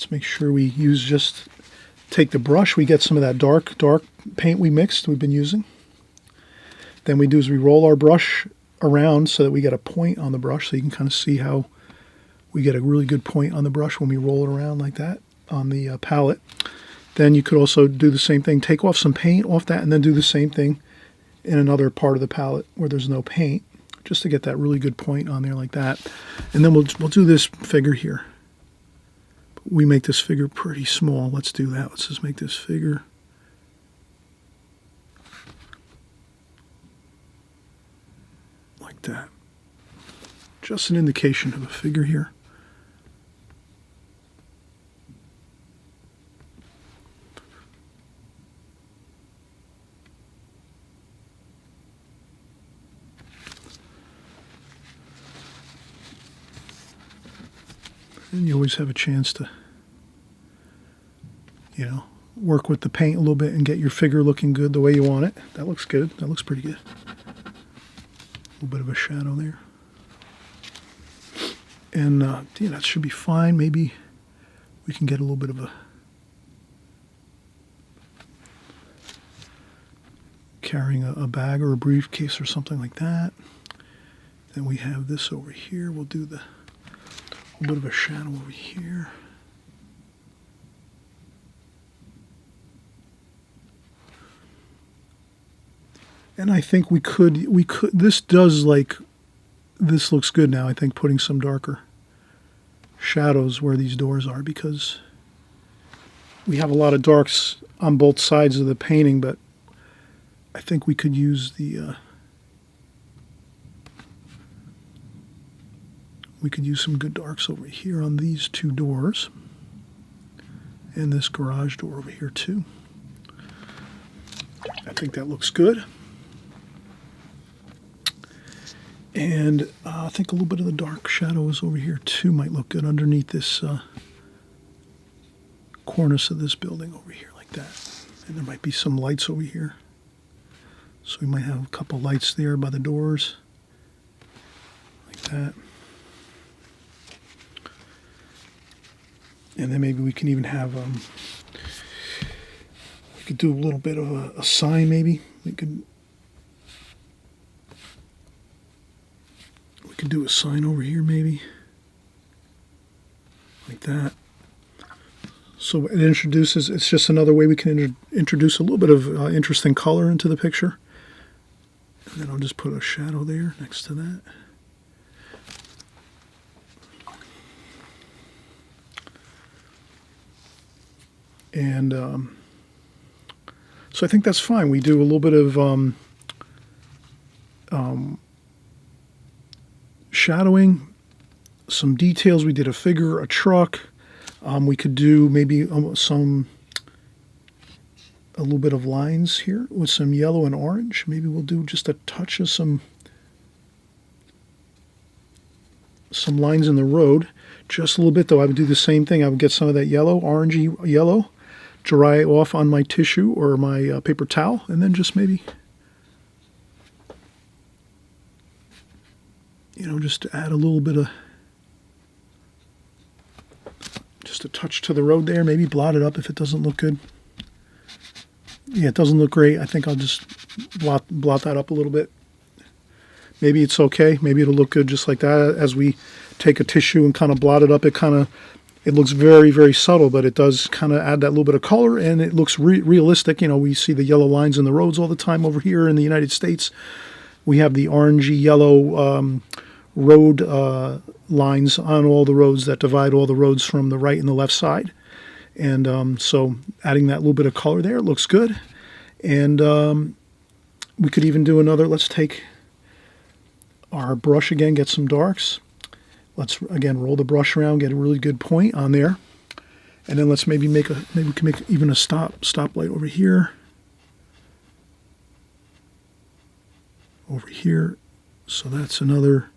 make sure we take the brush, we get some of that dark paint we mixed, we've been using. Then we do is we roll our brush around so that we get a point on the brush, so you can kind of see how we get a really good point on the brush when we roll it around like that on the palette. Then you could also do the same thing, take off some paint off that, and then do the same thing in another part of the palette where there's no paint, just to get that really good point on there like that. And then we'll do this figure here. We make this figure pretty small. Let's do that. Let's just make this figure like that. Just an indication of a figure here. And you always have a chance to, work with the paint a little bit and get your figure looking good the way you want it. That looks good. That looks pretty good. A little bit of a shadow there. And that should be fine. Maybe we can get a little bit of a carrying a bag or a briefcase or something like that. Then we have this over here. We'll do a bit of a shadow over here. And I think we could, this looks good now, I think, putting some darker shadows where these doors are, because we have a lot of darks on both sides of the painting, but I think we could use some good darks over here on these two doors, and this garage door over here too. I think that looks good. And I think a little bit of the dark shadows over here too might look good underneath this cornice of this building over here like that. And there might be some lights over here. So we might have a couple lights there by the doors like that. And then maybe we can even have, we could do a little bit of a sign maybe. We could do a sign over here maybe, like that. So it introduces, it's just another way we can introduce a little bit of interesting color into the picture. And then I'll just put a shadow there next to that. And so I think that's fine. We do a little bit of shadowing, some details. We did a figure, a truck. We could do maybe a little bit of lines here with some yellow and orange. Maybe we'll do just a touch of some lines in the road. Just a little bit though. I would do the same thing. I would get some of that yellow, orangey yellow, dry it off on my tissue or my paper towel, and then just maybe, just to add a little bit of, just a touch to the road there. Maybe blot it up if it doesn't look good. Yeah, it doesn't look great. I think I'll just blot that up a little bit. Maybe it's okay. Maybe it'll look good just like that. As we take a tissue and kind of blot it up, it looks very, very subtle, but it does kind of add that little bit of color, and it looks realistic. We see the yellow lines in the roads all the time over here in the United States. We have the orangey yellow road lines on all the roads that divide all the roads from the right and the left side. And so adding that little bit of color there, it looks good. And we could even do another, let's take our brush again, get some darks. Let's again roll the brush around, get a really good point on there. And then let's maybe we can make even a stoplight over here. Over here. So that's another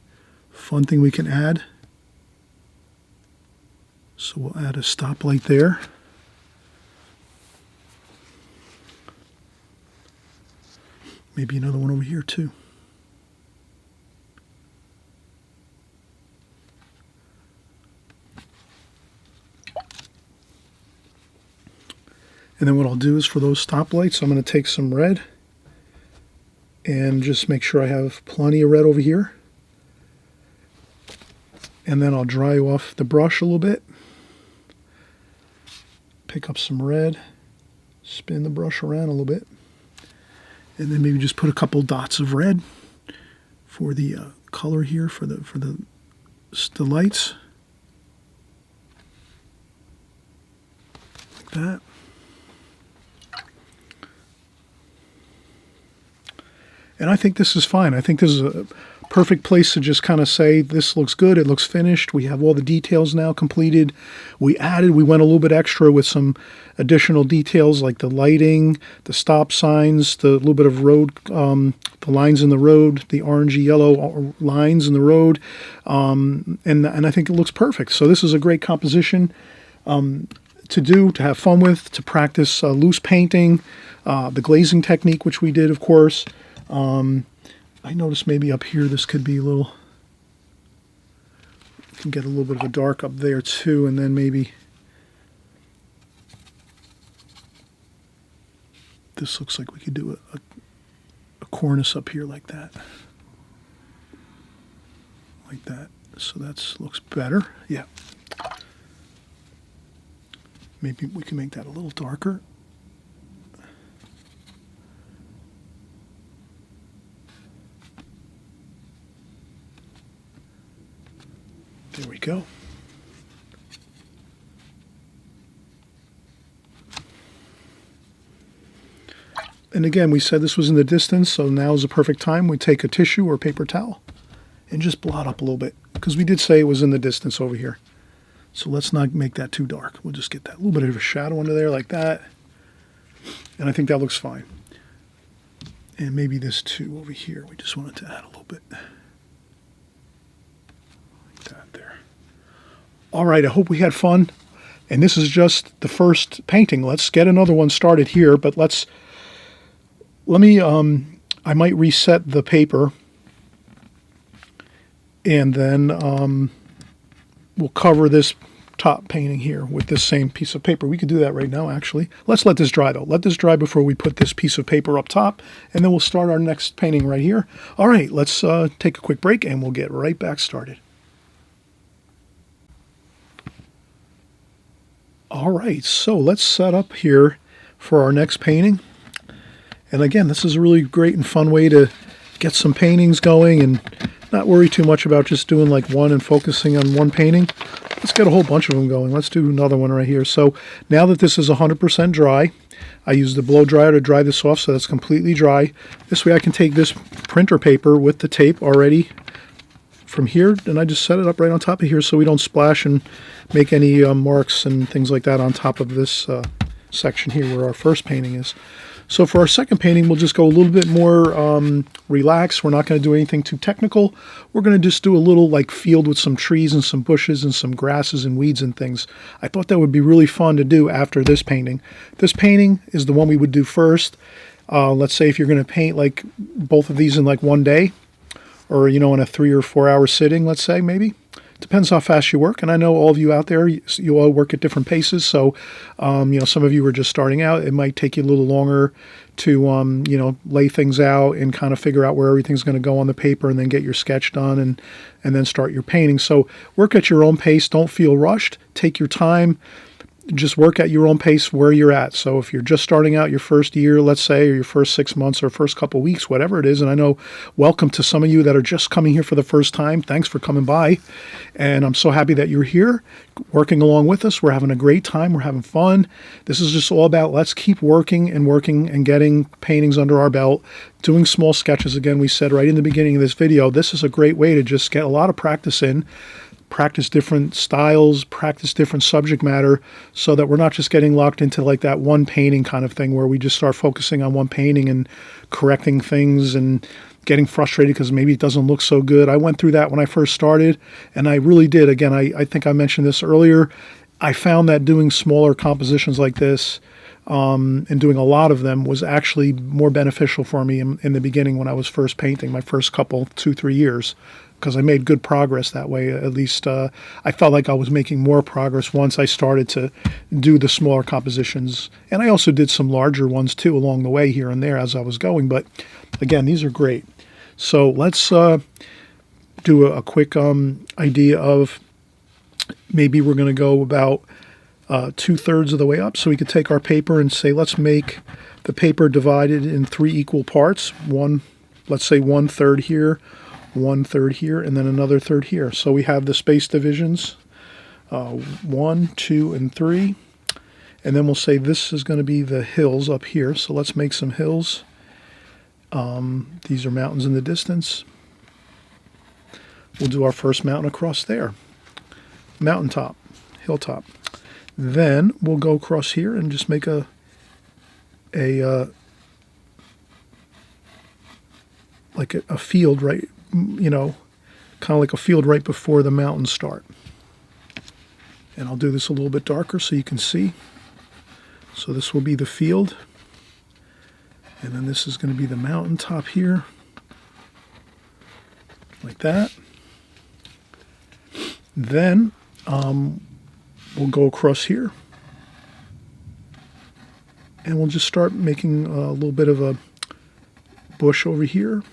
fun thing we can add. So we'll add a stoplight there. Maybe another one over here too. And then what I'll do is for those stoplights, I'm going to take some red and just make sure I have plenty of red over here. And then I'll dry off the brush a little bit. Pick up some red, spin the brush around a little bit, and then maybe just put a couple dots of red for the color here for the lights, like that. And I think this is fine. I think this is a perfect place to just kind of say, this looks good, it looks finished, we have all the details now completed. We went a little bit extra with some additional details like the lighting, the stop signs, the little bit of road, the lines in the road, the orangey yellow lines in the road, and I think it looks perfect. So this is a great composition to have fun with, to practice loose painting, the glazing technique, which we did, of course. I noticed maybe up here this could be a little, you can get a little bit of a dark up there too, and then maybe this looks like we could do a cornice up here like that. Like that. So that looks better. Yeah. Maybe we can make that a little darker. There we go. And again, we said this was in the distance, so now is the perfect time. We take a tissue or paper towel and just blot up a little bit, because we did say it was in the distance over here. So let's not make that too dark. We'll just get that little bit of a shadow under there like that. And I think that looks fine. And maybe this too over here. We just wanted to add a little bit. There. All right, I hope we had fun. And this is just the first painting. Let's get another one started here, but I might reset the paper, and then we'll cover this top painting here with this same piece of paper. We could do that right now, actually. Let's let this dry, though. Let this dry before we put this piece of paper up top, and then we'll start our next painting right here. All right, let's take a quick break, and we'll get right back started. All right, so let's set up here for our next painting. And again, this is a really great and fun way to get some paintings going and not worry too much about just doing like one and focusing on one painting. Let's get a whole bunch of them going. Let's do another one right here. So now that this is 100% dry, I use the blow dryer to dry this off so that's completely dry. This way I can take this printer paper with the tape already from here, and I just set it up right on top of here so we don't splash and make any marks and things like that on top of this section here where our first painting is. So for our second painting, we'll just go a little bit more relaxed. We're not going to do anything too technical. We're going to just do a little like field with some trees and some bushes and some grasses and weeds and things. I thought that would be really fun to do after this painting. This painting is the one we would do first. Let's say if you're going to paint like both of these in like one day, or, in a 3 or 4 hour sitting, let's say, maybe. Depends how fast you work. And I know all of you out there, you all work at different paces. So, some of you are just starting out. It might take you a little longer to, lay things out and kind of figure out where everything's going to go on the paper and then get your sketch done and then start your painting. So work at your own pace. Don't feel rushed. Take your time. Just work at your own pace where you're at. So if you're just starting out your first year, let's say, or your first 6 months or first couple of weeks, whatever it is, and I know, welcome to some of you that are just coming here for the first time. Thanks for coming by. And I'm so happy that you're here working along with us. We're having a great time. We're having fun. This is just all about let's keep working and getting paintings under our belt, doing small sketches. Again, we said right in the beginning of this video, this is a great way to just get a lot of practice in. Practice different styles, practice different subject matter, so that we're not just getting locked into like that one painting kind of thing where we just start focusing on one painting and correcting things and getting frustrated because maybe it doesn't look so good. I went through that when I first started, and I really did. Again, I think I mentioned this earlier. I found that doing smaller compositions like this and doing a lot of them was actually more beneficial for me in the beginning when I was first painting, my first couple, 2-3 years. because I made good progress that way. At least I felt like I was making more progress once I started to do the smaller compositions. And I also did some larger ones too along the way here and there as I was going. But again, these are great. So let's do a quick idea of maybe we're going to go about 2/3 of the way up. So we could take our paper and say, let's make the paper divided in 3 equal parts. Let's say 1/3 here, 1/3 here, and then another third here. So we have the space divisions, 1, 2, and 3. And then we'll say this is going to be the hills up here. So let's make some hills. These are mountains in the distance. We'll do our first mountain across there. Mountaintop, hilltop. Then we'll go across here and just make like a field, right? You know, kind of like a field right before the mountains start. And I'll do this a little bit darker so you can see. So this will be the field. And then this is going to be the mountaintop here. Like that. Then we'll go across here. And we'll just start making a little bit of a bush over here.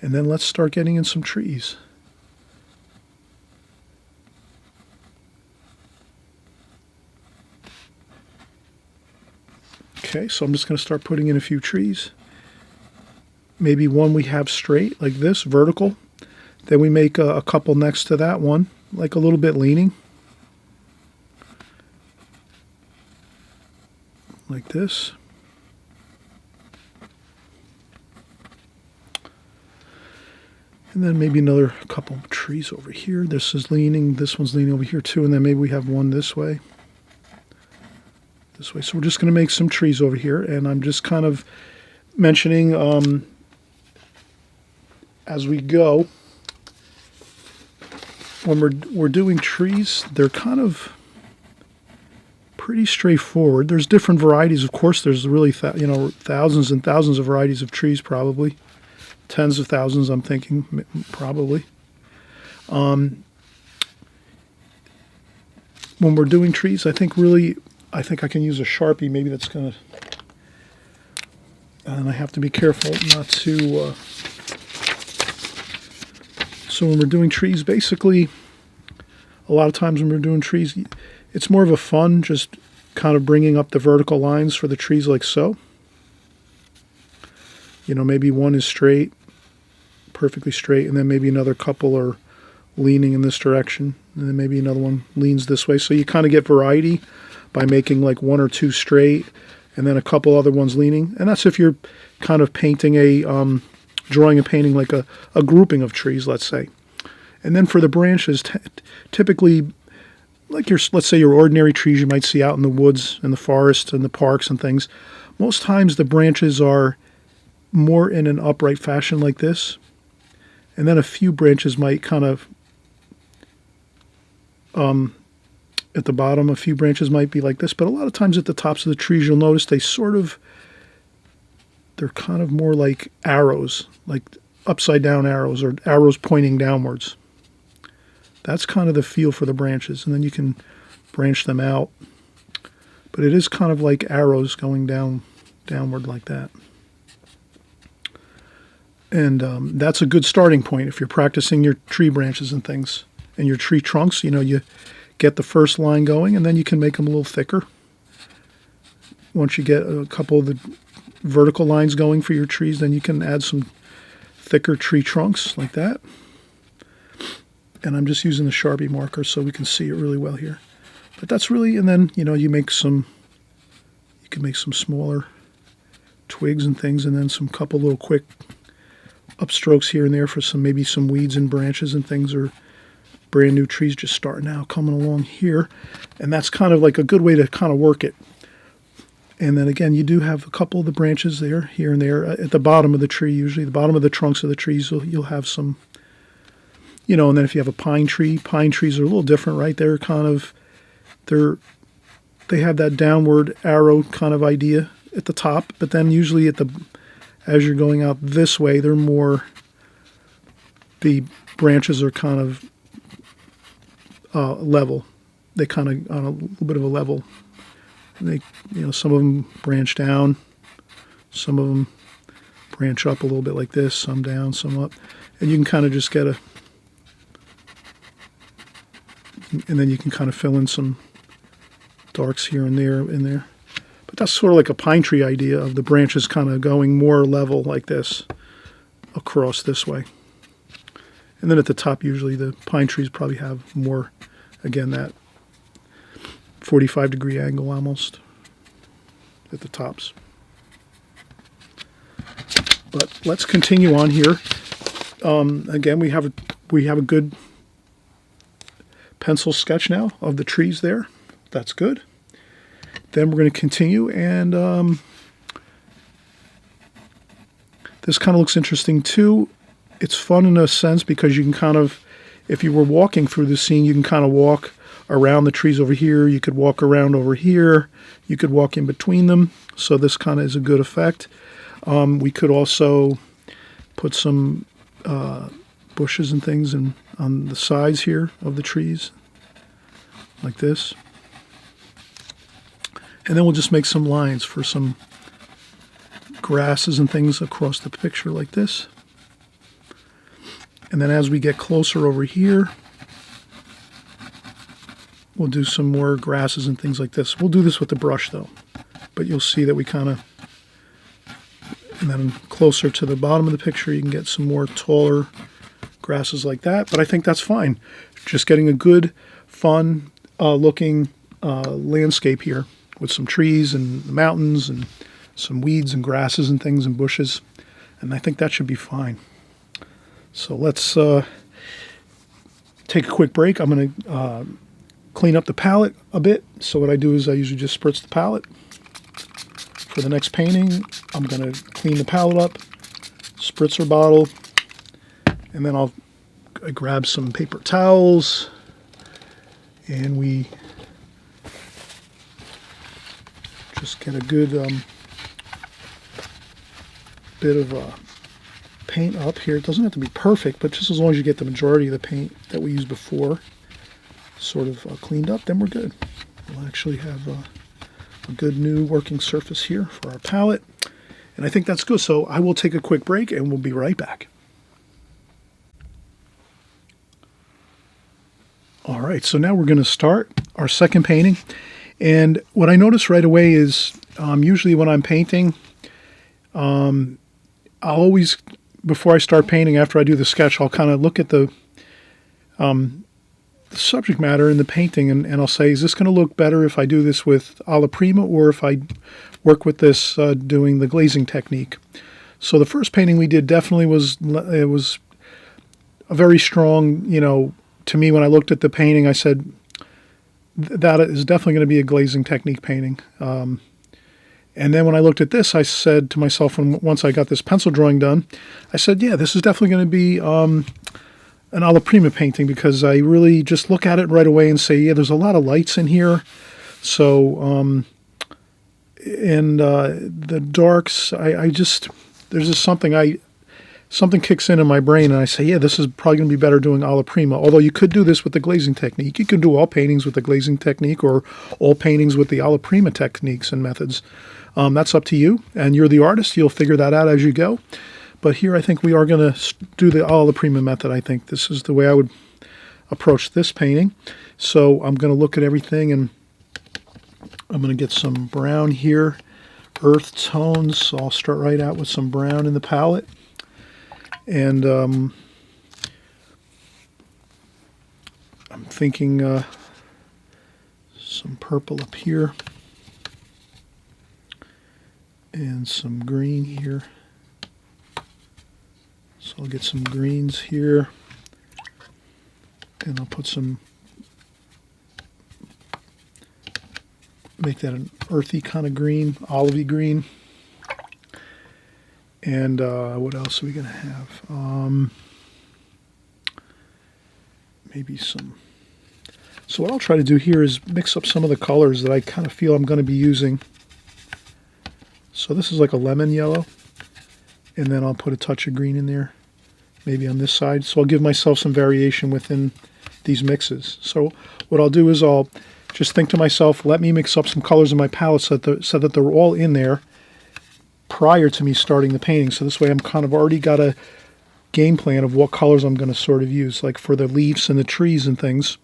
And then let's start getting in some trees. Okay, so I'm just going to start putting in a few trees. Maybe one we have straight, like this, vertical. Then we make a couple next to that one, like a little bit leaning. Like this. And then maybe another couple of trees over here. This is leaning, this one's leaning over here too, and then maybe we have one this way. This way. So we're just going to make some trees over here, and I'm just kind of mentioning as we go, when we're doing trees, they're kind of pretty straightforward. There's different varieties, of course. There's really thousands and thousands of varieties of trees, probably tens of thousands. I'm thinking probably. When we're doing trees, I think I can use a Sharpie. Maybe that's gonna, and I have to be careful not to. So when we're doing trees, basically, a lot of times when we're doing trees, it's more of a fun, just kind of bringing up the vertical lines for the trees like so. You know, maybe one is straight, perfectly straight, and then maybe another couple are leaning in this direction, and then maybe another one leans this way. So you kind of get variety by making like one or two straight, and then a couple other ones leaning. And that's if you're kind of painting drawing and painting like a grouping of trees, let's say. And then for the branches, typically, like let's say your ordinary trees you might see out in the woods and the forest and the parks and things, most times the branches are more in an upright fashion like this. And then a few branches might kind of, at the bottom, a few branches might be like this. But a lot of times at the tops of the trees, you'll notice they're kind of more like arrows, like upside down arrows or arrows pointing downwards. That's kind of the feel for the branches. And then you can branch them out. But it is kind of like arrows going downward like that. And that's a good starting point if you're practicing your tree branches and things. And your tree trunks, you get the first line going, and then you can make them a little thicker. Once you get a couple of the vertical lines going for your trees, then you can add some thicker tree trunks like that. And I'm just using the Sharpie marker so we can see it really well here. But that's really, and then, you can make some smaller twigs and things, and then some couple little quick upstrokes here and there for maybe some weeds and branches and things, or brand new trees just starting out, coming along here. And that's kind of like a good way to kind of work it. And then again, you do have a couple of the branches there, here and there, at the bottom of the tree, usually the bottom of the trunks of the trees, you'll have some, and then if you have a pine trees are a little different, right? They're kind of, they have that downward arrow kind of idea at the top, but then usually as you're going out this way, they're more the branches are kind of level. They kind of on a little bit of a level. They, some of them branch down, some of them branch up a little bit like this, some down, some up, and you can kind of just get and then you can kind of fill in some darks here and there in there. But that's sort of like a pine tree idea of the branches kind of going more level like this across this way. And then at the top, usually the pine trees probably have more, again, that 45-degree angle almost at the tops. But let's continue on here. Again, we have a good pencil sketch now of the trees there. That's good. Then we're going to continue, and this kind of looks interesting too. It's fun in a sense because you can kind of, if you were walking through the scene, you can kind of walk around the trees over here. You could walk around over here. You could walk in between them. So this kind of is a good effect. We could also put some bushes and things on the sides here of the trees, like this. And then we'll just make some lines for some grasses and things across the picture like this. And then as we get closer over here, we'll do some more grasses and things like this. We'll do this with the brush though, but you'll see that we kind of, and then closer to the bottom of the picture, you can get some more taller grasses like that. But I think that's fine. Just getting a good, fun looking landscape here with some trees and mountains and some weeds and grasses and things and bushes. And I think that should be fine. So let's take a quick break. I'm going to clean up the palette a bit. So what I do is I usually just spritz the palette. For the next painting, I'm going to clean the palette up, spritzer bottle, and then I grab some paper towels, and we just get a good bit of paint up here. It doesn't have to be perfect, but just as long as you get the majority of the paint that we used before sort of cleaned up, then we're good. We'll actually have a good new working surface here for our palette. And I think that's good. So I will take a quick break and we'll be right back. All right, so now we're going to start our second painting. And what I notice right away is usually when I'm painting, I'll always, before I start painting, after I do the sketch, I'll kind of look at the subject matter in the painting, and I'll say, is this going to look better if I do this with alla prima or if I work with this doing the glazing technique? So the first painting we did definitely was a very strong, to me when I looked at the painting, I said, that is definitely going to be a glazing technique painting. And then when I looked at this, I said to myself, once I got this pencil drawing done, I said, yeah, this is definitely going to be an alla prima painting, because I really just look at it right away and say, yeah, there's a lot of lights in here. So, the darks, there's just something kicks in my brain and I say, yeah, this is probably going to be better doing alla prima. Although you could do this with the glazing technique. You can do all paintings with the glazing technique or all paintings with the alla prima techniques and methods. That's up to you, and you're the artist. You'll figure that out as you go. But here I think we are going to do the alla prima method. I think this is the way I would approach this painting. So I'm going to look at everything, and I'm going to get some brown here, earth tones. So I'll start right out with some brown in the palette. And I'm thinking some purple up here and some green here. So I'll get some greens here, and I'll put make that an earthy kind of green, olivey green. And what else are we going to have? Maybe some. So what I'll try to do here is mix up some of the colors that I kind of feel I'm going to be using. So this is like a lemon yellow. And then I'll put a touch of green in there. maybe on this side. So I'll give myself some variation within these mixes. So what I'll do is I'll just think to myself, let me mix up some colors in my palette so that they're all in there prior to me starting the painting. So this way I'm kind of already got a game plan of what colors I'm going to sort of use. Like for the leaves and the trees and things,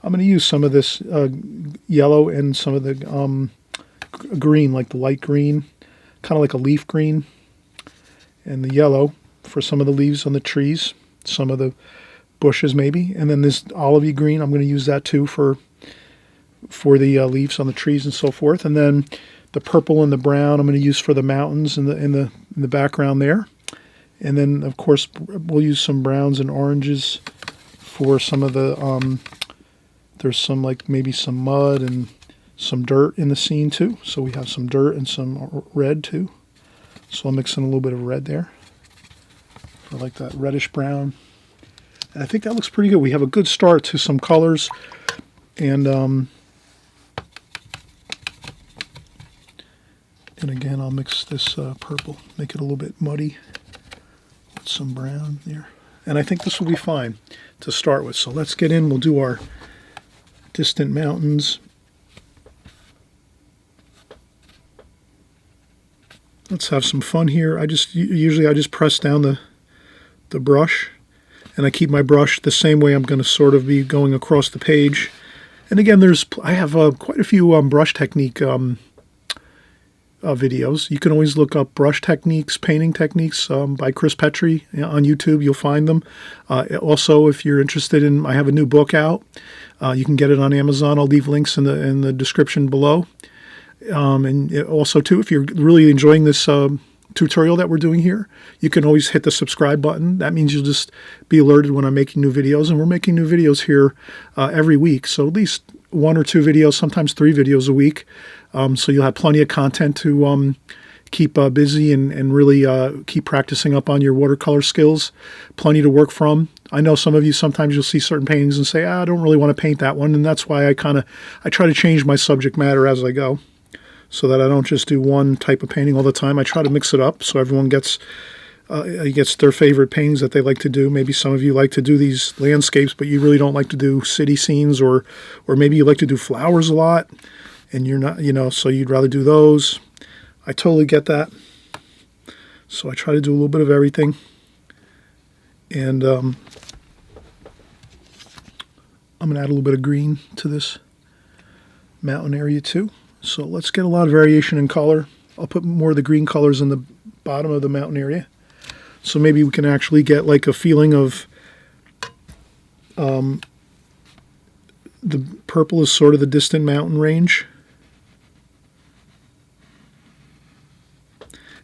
I'm going to use some of this yellow and some of the green, like the light green, kind of like a leaf green, and the yellow for some of the leaves on the trees, some of the bushes maybe, and then this olivey green, I'm going to use that too for the leaves on the trees and so forth. And then the purple and the brown I'm going to use for the mountains in the background there. And then of course we'll use some browns and oranges for some of the there's some like maybe some mud and some dirt in the scene too. So we have some dirt and some red too. So I'll mix in a little bit of red there for like that reddish brown. And I think that looks pretty good. We have a good start to some colors. And again, I'll mix this purple, make it a little bit muddy with some brown there. And I think this will be fine to start with. So let's get in. We'll do our distant mountains. Let's have some fun here. Usually I just press down the brush, and I keep my brush the same way I'm going to sort of be going across the page. And again, I have quite a few brush technique videos. You can always look up brush techniques, painting techniques by Chris Petri on YouTube. You'll find them. Also, if you're interested in, I have a new book out. You can get it on Amazon. I'll leave links in the description below. And also, too, if you're really enjoying this tutorial that we're doing here, you can always hit the subscribe button. That means you'll just be alerted when I'm making new videos. And we're making new videos here every week. So at least 1 or 2 videos, sometimes 3 videos a week. So you'll have plenty of content to keep busy and really keep practicing up on your watercolor skills. Plenty to work from. I know some of you, sometimes you'll see certain paintings and say, I don't really want to paint that one. And that's why I try to change my subject matter as I go, so that I don't just do one type of painting all the time. I try to mix it up so everyone gets their favorite paintings that they like to do. Maybe some of you like to do these landscapes, but you really don't like to do city scenes, or maybe you like to do flowers a lot, and you're not, so you'd rather do those. I totally get that. So I try to do a little bit of everything. And I'm going to add a little bit of green to this mountain area too. So let's get a lot of variation in color. I'll put more of the green colors in the bottom of the mountain area. So maybe we can actually get like a feeling of the purple is sort of the distant mountain range.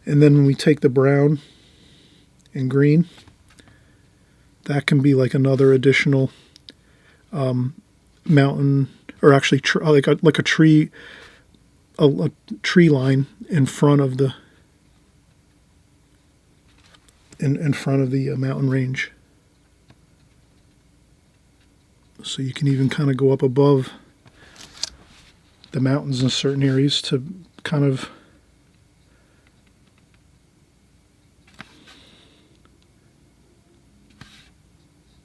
And then when we take the brown and green, that can be like another additional mountain, or actually like a tree. A tree line in front of the in front of the mountain range. So you can even kind of go up above the mountains in certain areas to kind of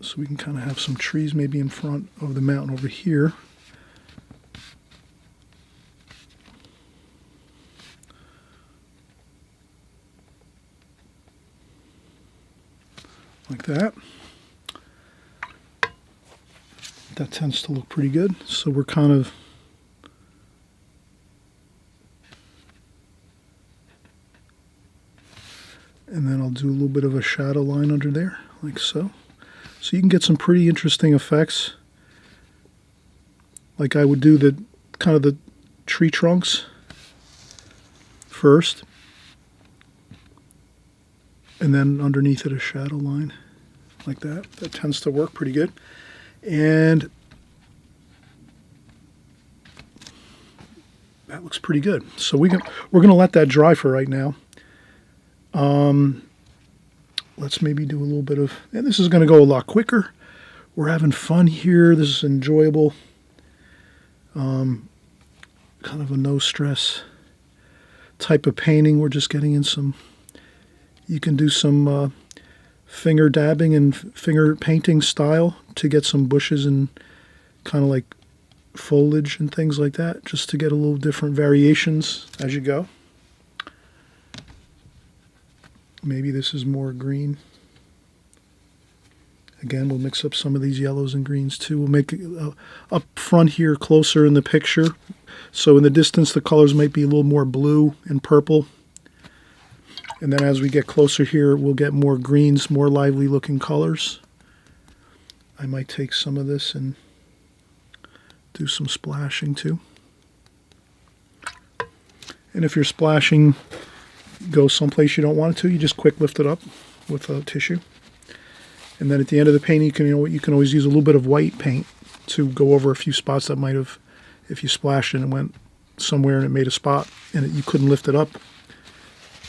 so we can kind of have some trees maybe in front of the mountain over here. Like that. That tends to look pretty good. So we're kind of and then I'll do a little bit of a shadow line under there, like so. So you can get some pretty interesting effects. Like I would do the kind of the tree trunks first, and then underneath it a shadow line like that. That tends to work pretty good. And that looks pretty good. So we're going to let that dry for right now. Let's maybe do a little bit of, and this is going to go a lot quicker. We're having fun here. This is enjoyable. Kind of a no stress type of painting. We're just getting in some, you can do some finger dabbing and finger painting style to get some bushes and kind of like foliage and things like that, just to get a little different variations as you go. Maybe this is more green. Again, we'll mix up some of these yellows and greens too. We'll make it up front here closer in the picture. So in the distance, the colors might be a little more blue and purple. And then as we get closer here, we'll get more greens, more lively looking colors. I might take some of this and do some splashing too. And if you're splashing, go someplace you don't want it to, you just quick lift it up with a tissue. And then at the end of the painting, you can always use a little bit of white paint to go over a few spots that might have, if you splashed it and it went somewhere and it made a spot and you couldn't lift it up,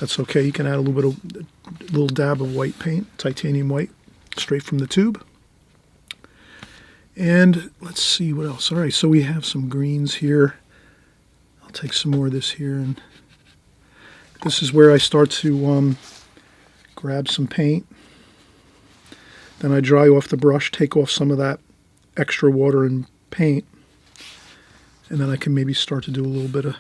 that's okay. You can add a little dab of white paint, titanium white, straight from the tube. And let's see what else. All right, so we have some greens here. I'll take some more of this here, and this is where I start to grab some paint. Then I dry off the brush, take off some of that extra water and paint, and then I can maybe start to do a little bit of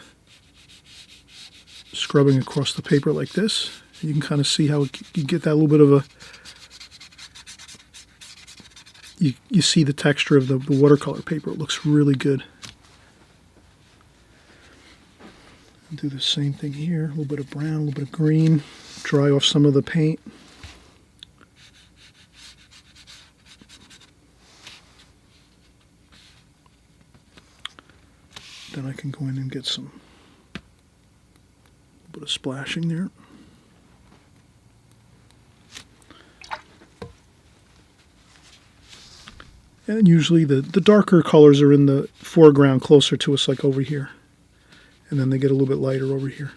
scrubbing across the paper like this. You can kind of see how you get that little bit of a, you see the texture of the watercolor paper. It looks really good. Do the same thing here, a little bit of brown, a little bit of green, dry off some of the paint. Then I can go in and get some bit of splashing there. And usually the darker colors are in the foreground closer to us, like over here. And then they get a little bit lighter over here.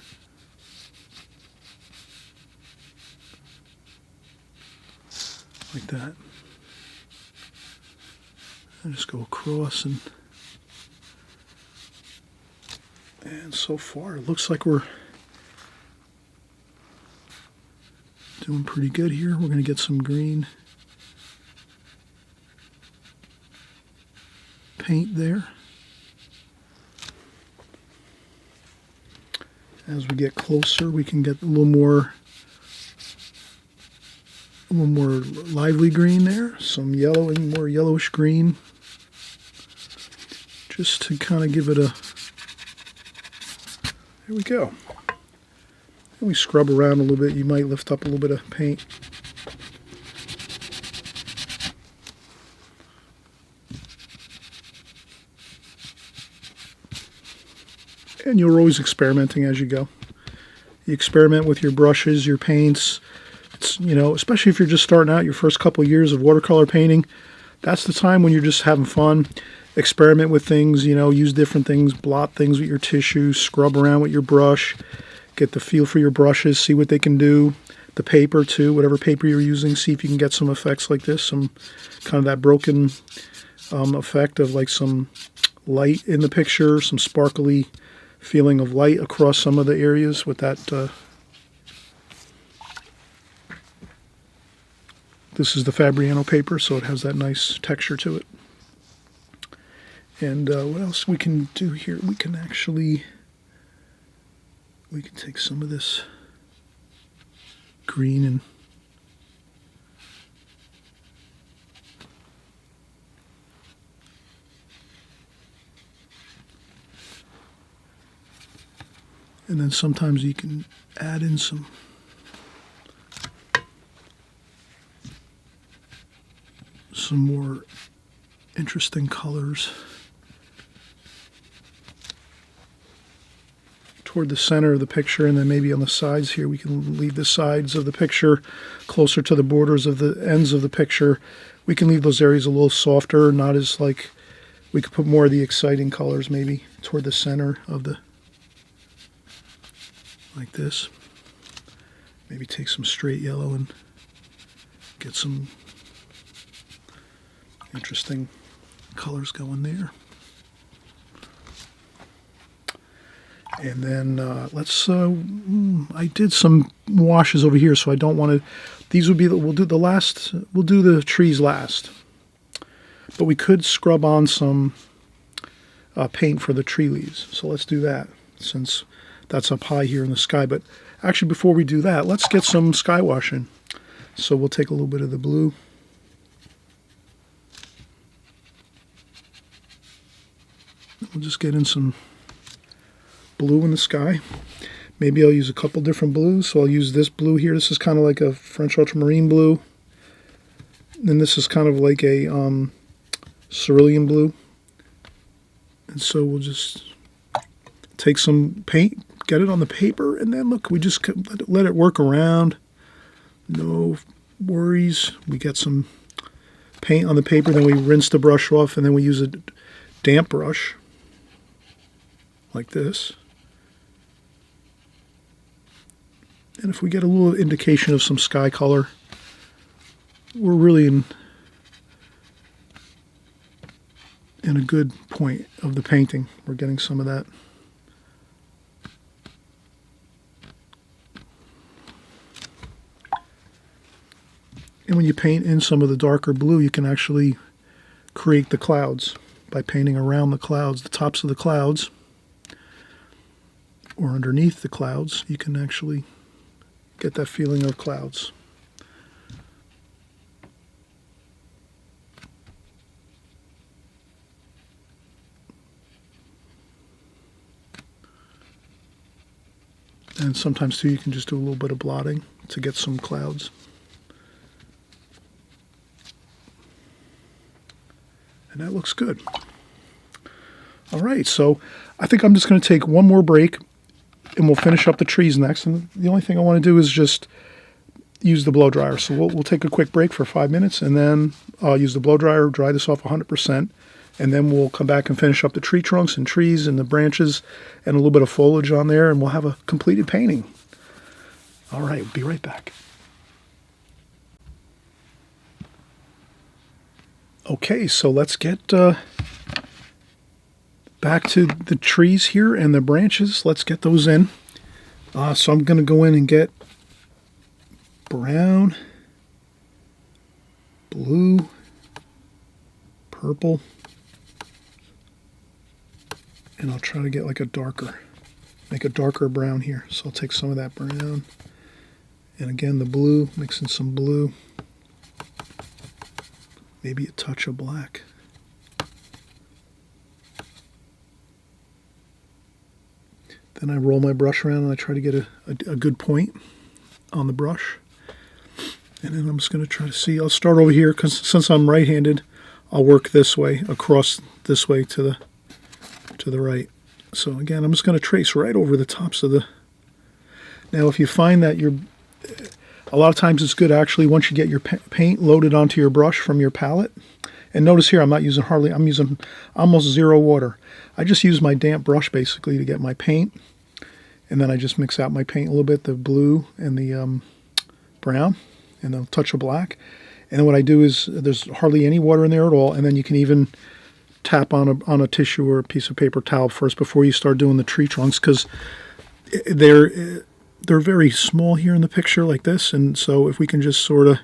Like that. I just go across and so far it looks like we're doing pretty good here. We're going to get some green paint there. As we get closer, we can get a little more lively green there, some yellow and more yellowish green, just to kind of give it a, there we go. And we scrub around a little bit. You might lift up a little bit of paint. And you're always experimenting as you go. You experiment with your brushes, your paints. It's, you know, especially if you're just starting out your first couple of years of watercolor painting, that's the time when you're just having fun. Experiment with things, you know, use different things, blot things with your tissue, scrub around with your brush, get the feel for your brushes, see what they can do. The paper too, whatever paper you're using, see if you can get some effects like this, some kind of that broken effect of like some light in the picture, some sparkly feeling of light across some of the areas with that. This is the Fabriano paper, so it has that nice texture to it. And what else we can do here? We can take some of this green and then sometimes you can add in some more interesting colors toward the center of the picture, and then maybe on the sides here we can leave the sides of the picture closer to the borders of the ends of the picture. We can leave those areas a little softer, not as like, we could put more of the exciting colors maybe toward the center of the, like this. Maybe take some straight yellow and get some interesting colors going there. And then let's, I did some washes over here, so I don't want to These would be we'll do the trees last, but we could scrub on some paint for the tree leaves. So let's do that since that's up high here in the sky. But actually, before we do that, let's get some sky wash in. So we'll take a little bit of the blue. We'll just get in some blue in the sky. Maybe I'll use a couple different blues. So I'll use this blue here. This is kind of like a French ultramarine blue. And this is kind of like a cerulean blue. And so we'll just take some paint, get it on the paper, and then look, we just let it work around. No worries. We get some paint on the paper, then we rinse the brush off, and then we use a damp brush like this. And if we get a little indication of some sky color, we're really in a good point of the painting. We're getting some of that. And when you paint in some of the darker blue, you can actually create the clouds by painting around the clouds, the tops of the clouds, or underneath the clouds. You can actually get that feeling of clouds. And sometimes too, you can just do a little bit of blotting to get some clouds. And that looks good. All right, so I think I'm just going to take one more break and we'll finish up the trees next. And the only thing I want to do is just use the blow dryer. So we'll take a quick break for 5 minutes and then I'll use the blow dryer, dry this off 100%. And then we'll come back and finish up the tree trunks and trees and the branches and a little bit of foliage on there, and we'll have a completed painting. All right, we'll be right back. Okay, so let's get back to the trees here and the branches. Let's get those in. So I'm going to go in and get brown, blue, purple, and I'll try to get like make a darker brown here. So I'll take some of that brown, and again the blue, mix in some blue, maybe a touch of black. Then I roll my brush around and I try to get a good point on the brush. And then I'm just going to try to see. I'll start over here because since I'm right-handed, I'll work this way, across this way to the right. So again, I'm just going to trace right over the tops of the... Now if you find that a lot of times it's good actually once you get your paint loaded onto your brush from your palette. And notice here I'm using almost zero water. I just use my damp brush basically to get my paint. And then I just mix out my paint a little bit, the blue and the brown and a touch of black. And then what I do is there's hardly any water in there at all. And then you can even tap on a tissue or a piece of paper towel first before you start doing the tree trunks, because they're very small here in the picture like this. And so if we can just sort of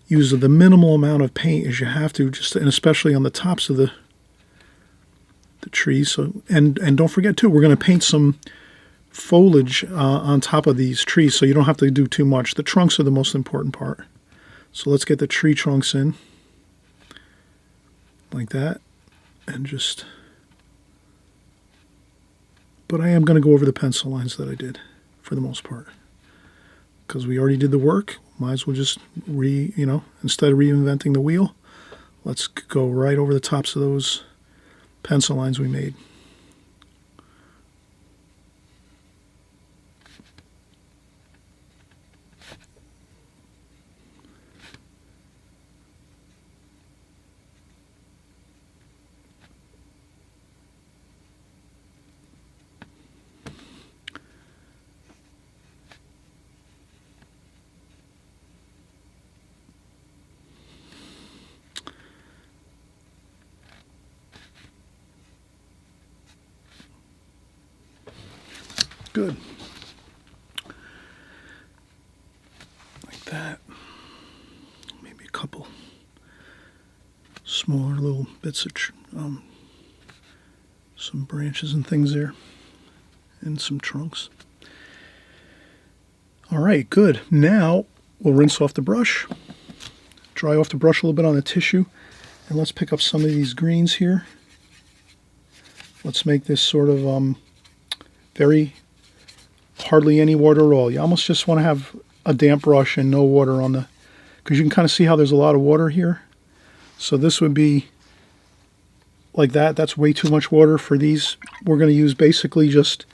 use the minimal amount of paint as you have to, and especially on the tops of the trees. So and don't forget too, we're going to paint some foliage on top of these trees, so you don't have to do too much. The trunks are the most important part. So let's get the tree trunks in like that, and just, but I am going to go over the pencil lines that I did for the most part, because we already did the work. Might as well just instead of reinventing the wheel, let's go right over the tops of those pencil lines we made. Good. Like that. smaller little bits of some branches and things there, and some trunks. All right, good. Now we'll rinse off the brush, dry off the brush a little bit on the tissue, and let's pick up some of these greens here. Let's make this sort of very hardly any water at all. You almost just want to have a damp brush and no water on the, because you can kind of see how there's a lot of water here. So this would be like that. That's way too much water for these. We're going to use basically just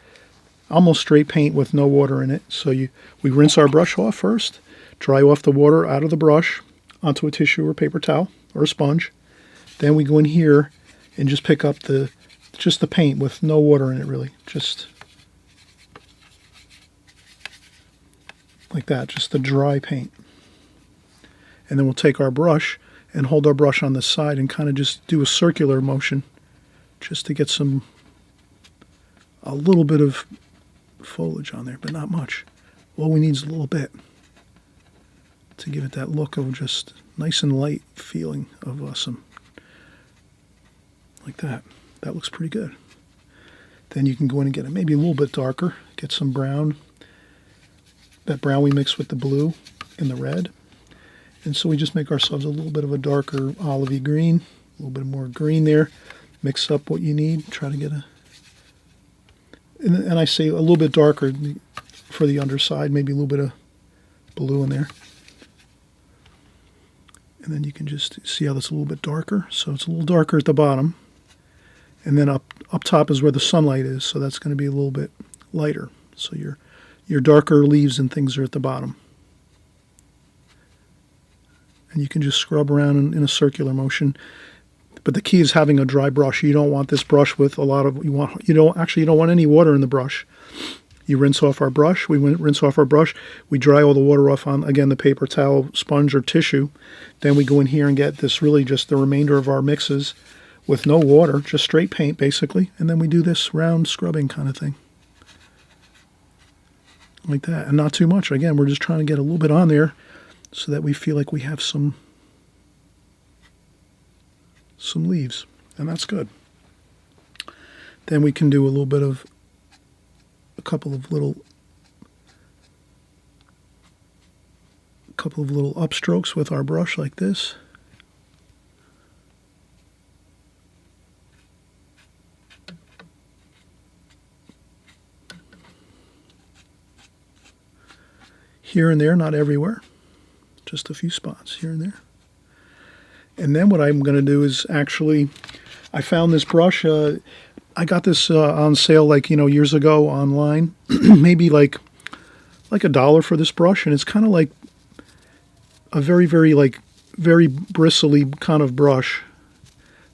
almost straight paint with no water in it. So we rinse our brush off first, dry off the water out of the brush onto a tissue or paper towel or a sponge. Then we go in here and just pick up just the paint with no water in it, really. Just like that, just the dry paint. And then we'll take our brush and hold our brush on the side and kind of just do a circular motion just to get a little bit of foliage on there, but not much. All we need is a little bit to give it that look of just nice and light feeling of some, like that. That looks pretty good. Then you can go in and get it maybe a little bit darker, get some brown. That brown we mix with the blue and the red. And so we just make ourselves a little bit of a darker olivey green, a little bit more green there. Mix up what you need, try to get and I say a little bit darker for the underside, maybe a little bit of blue in there. And then you can just see how that's a little bit darker. So it's a little darker at the bottom. And then up top is where the sunlight is, so that's going to be a little bit lighter. So your darker leaves and things are at the bottom. And you can just scrub around in a circular motion. But the key is having a dry brush. You don't want this brush with a lot of, you don't want any water in the brush. You rinse off our brush. We rinse off our brush. We dry all the water off on, again, the paper towel, sponge, or tissue. Then we go in here and get this really just the remainder of our mixes with no water, just straight paint, basically. And then we do this round scrubbing kind of thing. Like that. And not too much. Again, we're just trying to get a little bit on there so that we feel like we have some leaves, and that's good. Then we can do a little bit of a couple of little upstrokes with our brush like this. Here and there, not everywhere, just a few spots here and there. And then what I'm going to do is actually, I found this brush. I got this on sale like, years ago online, maybe like $1 for this brush. And it's kind of like a very, very, very bristly kind of brush.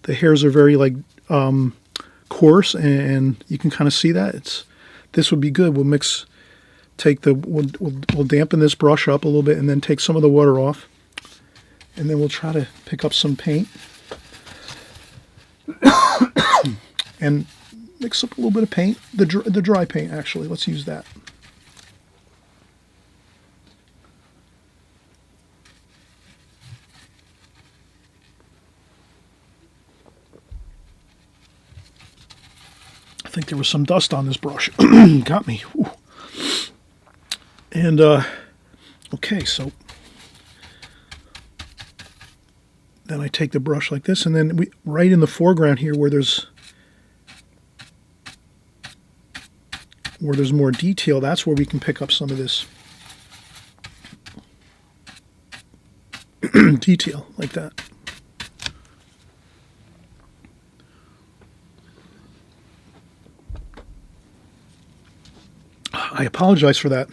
The hairs are very coarse, and you can kind of see that. This would be good. We'll dampen this brush up a little bit and then take some of the water off. And then we'll try to pick up some paint and mix up a little bit of paint, the dry paint actually. Let's use that. I think there was some dust on this brush. Got me. Ooh. And okay, so then I take the brush like this, and then right in the foreground here where there's more detail, that's where we can pick up some of this detail like that. I apologize for that.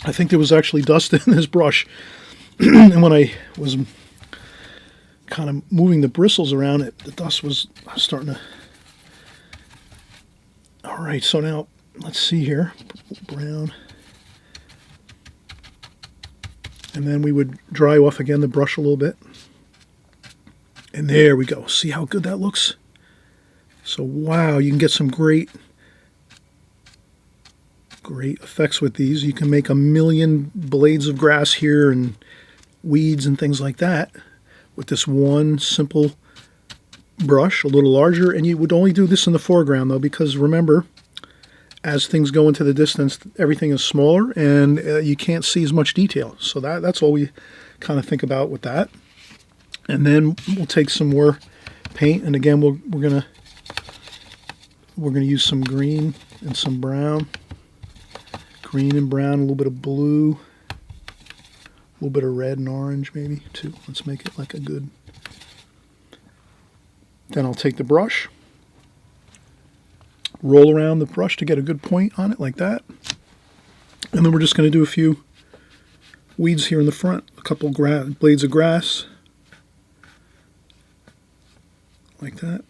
I think there was actually dust in this brush, and when I was kind of moving the bristles around it, the dust was starting to. All right, so now let's see here, brown, and then we would dry off again the brush a little bit, and there we go. See how good that looks? So wow, you can get some great effects with these. You can make a million blades of grass here and weeds and things like that with this one simple brush, a little larger, and you would only do this in the foreground though, because remember, as things go into the distance, everything is smaller and you can't see as much detail. So that's all we kind of think about with that. And then we'll take some more paint, and again we're gonna use some green and some brown. Green and brown, a little bit of blue, a little bit of red and orange maybe too. Let's make it like a good. Then I'll take the brush, roll around the brush to get a good point on it like that. And then we're just going to do a few weeds here in the front, a couple blades of grass like that.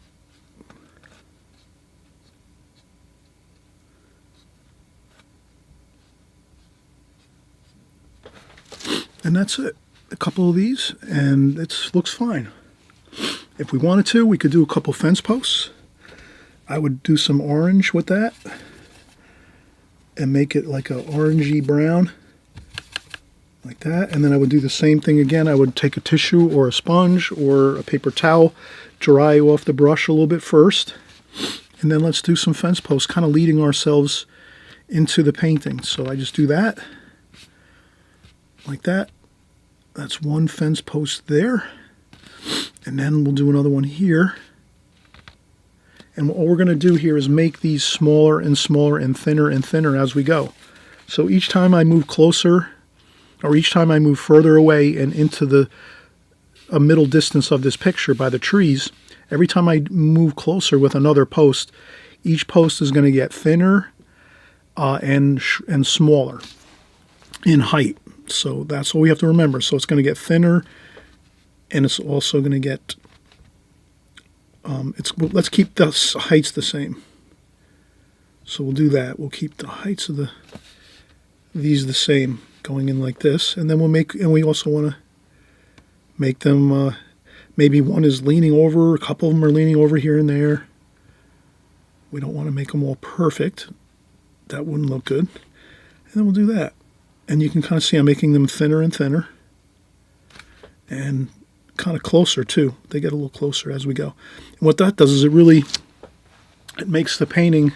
And that's it. A couple of these, and it looks fine. If we wanted to, we could do a couple fence posts. I would do some orange with that and make it like a orangey brown like that. And then I would do the same thing again. I would take a tissue or a sponge or a paper towel, dry off the brush a little bit first, and then let's do some fence posts, kind of leading ourselves into the painting. So I just do that like that. That's one fence post there. And then we'll do another one here. And all we're going to do here is make these smaller and smaller and thinner as we go. So each time I move closer, or each time I move further away and into a middle distance of this picture by the trees, every time I move closer with another post, each post is going to get thinner and smaller in height. So that's all we have to remember. So it's going to get thinner, and it's also going to get, let's keep the heights the same. So we'll do that. We'll keep the heights of these the same, going in like this. And then we also want to make them, maybe one is leaning over, a couple of them are leaning over here and there. We don't want to make them all perfect. That wouldn't look good. And then we'll do that. And you can kind of see I'm making them thinner and thinner. And kind of closer too. They get a little closer as we go. And what that does is it makes the painting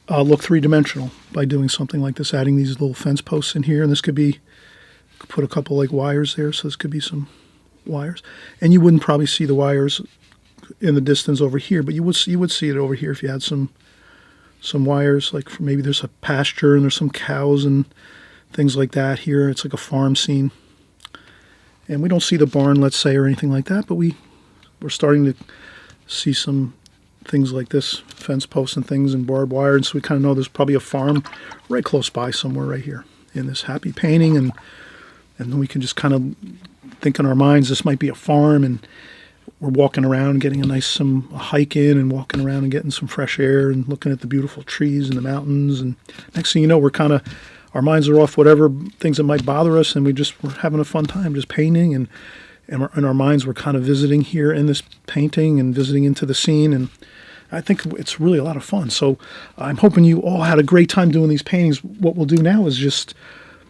look three-dimensional by doing something like this, adding these little fence posts in here. And this could be, put a couple like wires there, so this could be some wires. And you wouldn't probably see the wires in the distance over here, but you would see it over here if you had some wires, like maybe there's a pasture and there's some cows and things like that here. It's like a farm scene. And we don't see the barn, let's say, or anything like that, but we're starting to see some things like this, fence posts and things and barbed wire, and so we kind of know there's probably a farm right close by somewhere right here in this happy painting, and then we can just kind of think in our minds this might be a farm, and we're walking around getting a hike in and walking around and getting some fresh air and looking at the beautiful trees and the mountains, and next thing you know, our minds are off whatever things that might bother us, and we're having a fun time just painting, and our minds were kind of visiting here in this painting and visiting into the scene, and I think it's really a lot of fun. So I'm hoping you all had a great time doing these paintings. What we'll do now is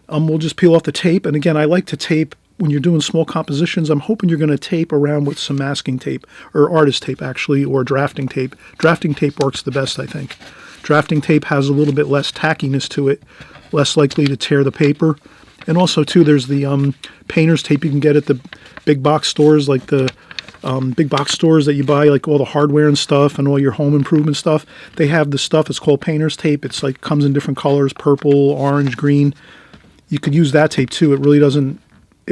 we'll just peel off the tape, and again, I like to tape when you're doing small compositions. I'm hoping you're going to tape around with some masking tape, or artist tape actually, or drafting tape. Drafting tape works the best, I think. Drafting tape has a little bit less tackiness to it, less likely to tear the paper. And also, too, there's the painter's tape you can get at the big box stores, like the big box stores that you buy, like all the hardware and stuff and all your home improvement stuff. They have the stuff, it's called painter's tape. It's like comes in different colors, purple, orange, green. You could use that tape, too. It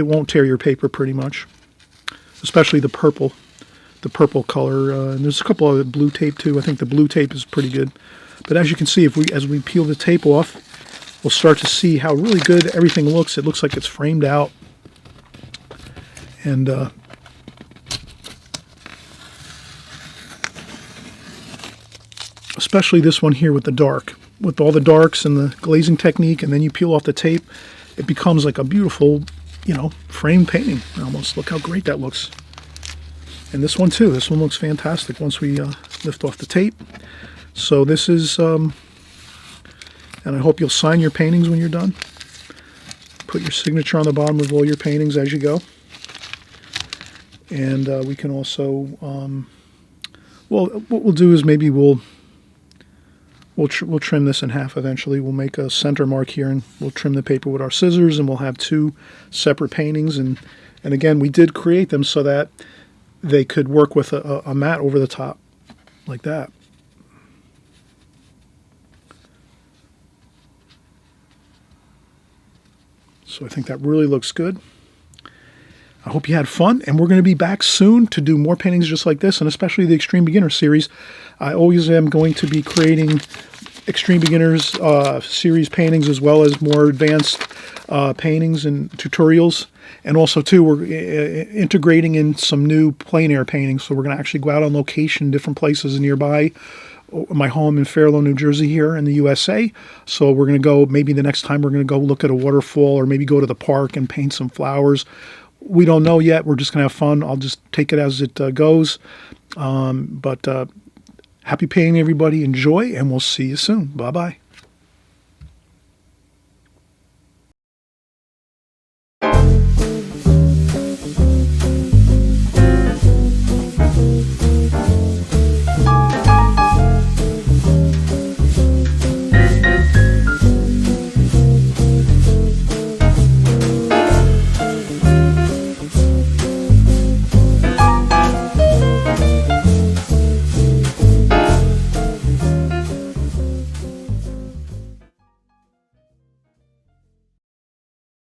won't tear your paper pretty much, especially the purple color. And there's a couple of blue tape, too. I think the blue tape is pretty good. But as you can see, as we peel the tape off, we'll start to see how really good everything looks. It looks like it's framed out. And especially this one here with the dark. With all the darks and the glazing technique, and then you peel off the tape, it becomes like a beautiful, framed painting almost. Look how great that looks. And this one too. This one looks fantastic once we lift off the tape. So this is... and I hope you'll sign your paintings when you're done. Put your signature on the bottom of all your paintings as you go. And we can also, well, what we'll do is maybe we'll trim this in half eventually. We'll make a center mark here, and we'll trim the paper with our scissors, and we'll have two separate paintings. And again, we did create them so that they could work with a mat over the top, like that. So I think that really looks good. I hope you had fun, and we're going to be back soon to do more paintings just like this, and especially the Extreme Beginner series. I always am going to be creating Extreme Beginners series paintings as well as more advanced paintings and tutorials. And also, too, we're integrating in some new plein air paintings. So we're going to actually go out on location, different places nearby. My home in Fairlawn, New Jersey here in the USA. So we're going to go, maybe the next time we're going to go look at a waterfall or maybe go to the park and paint some flowers. We don't know yet. We're just going to have fun. I'll just take it as it goes. But happy painting, everybody. Enjoy, and we'll see you soon. Bye-bye.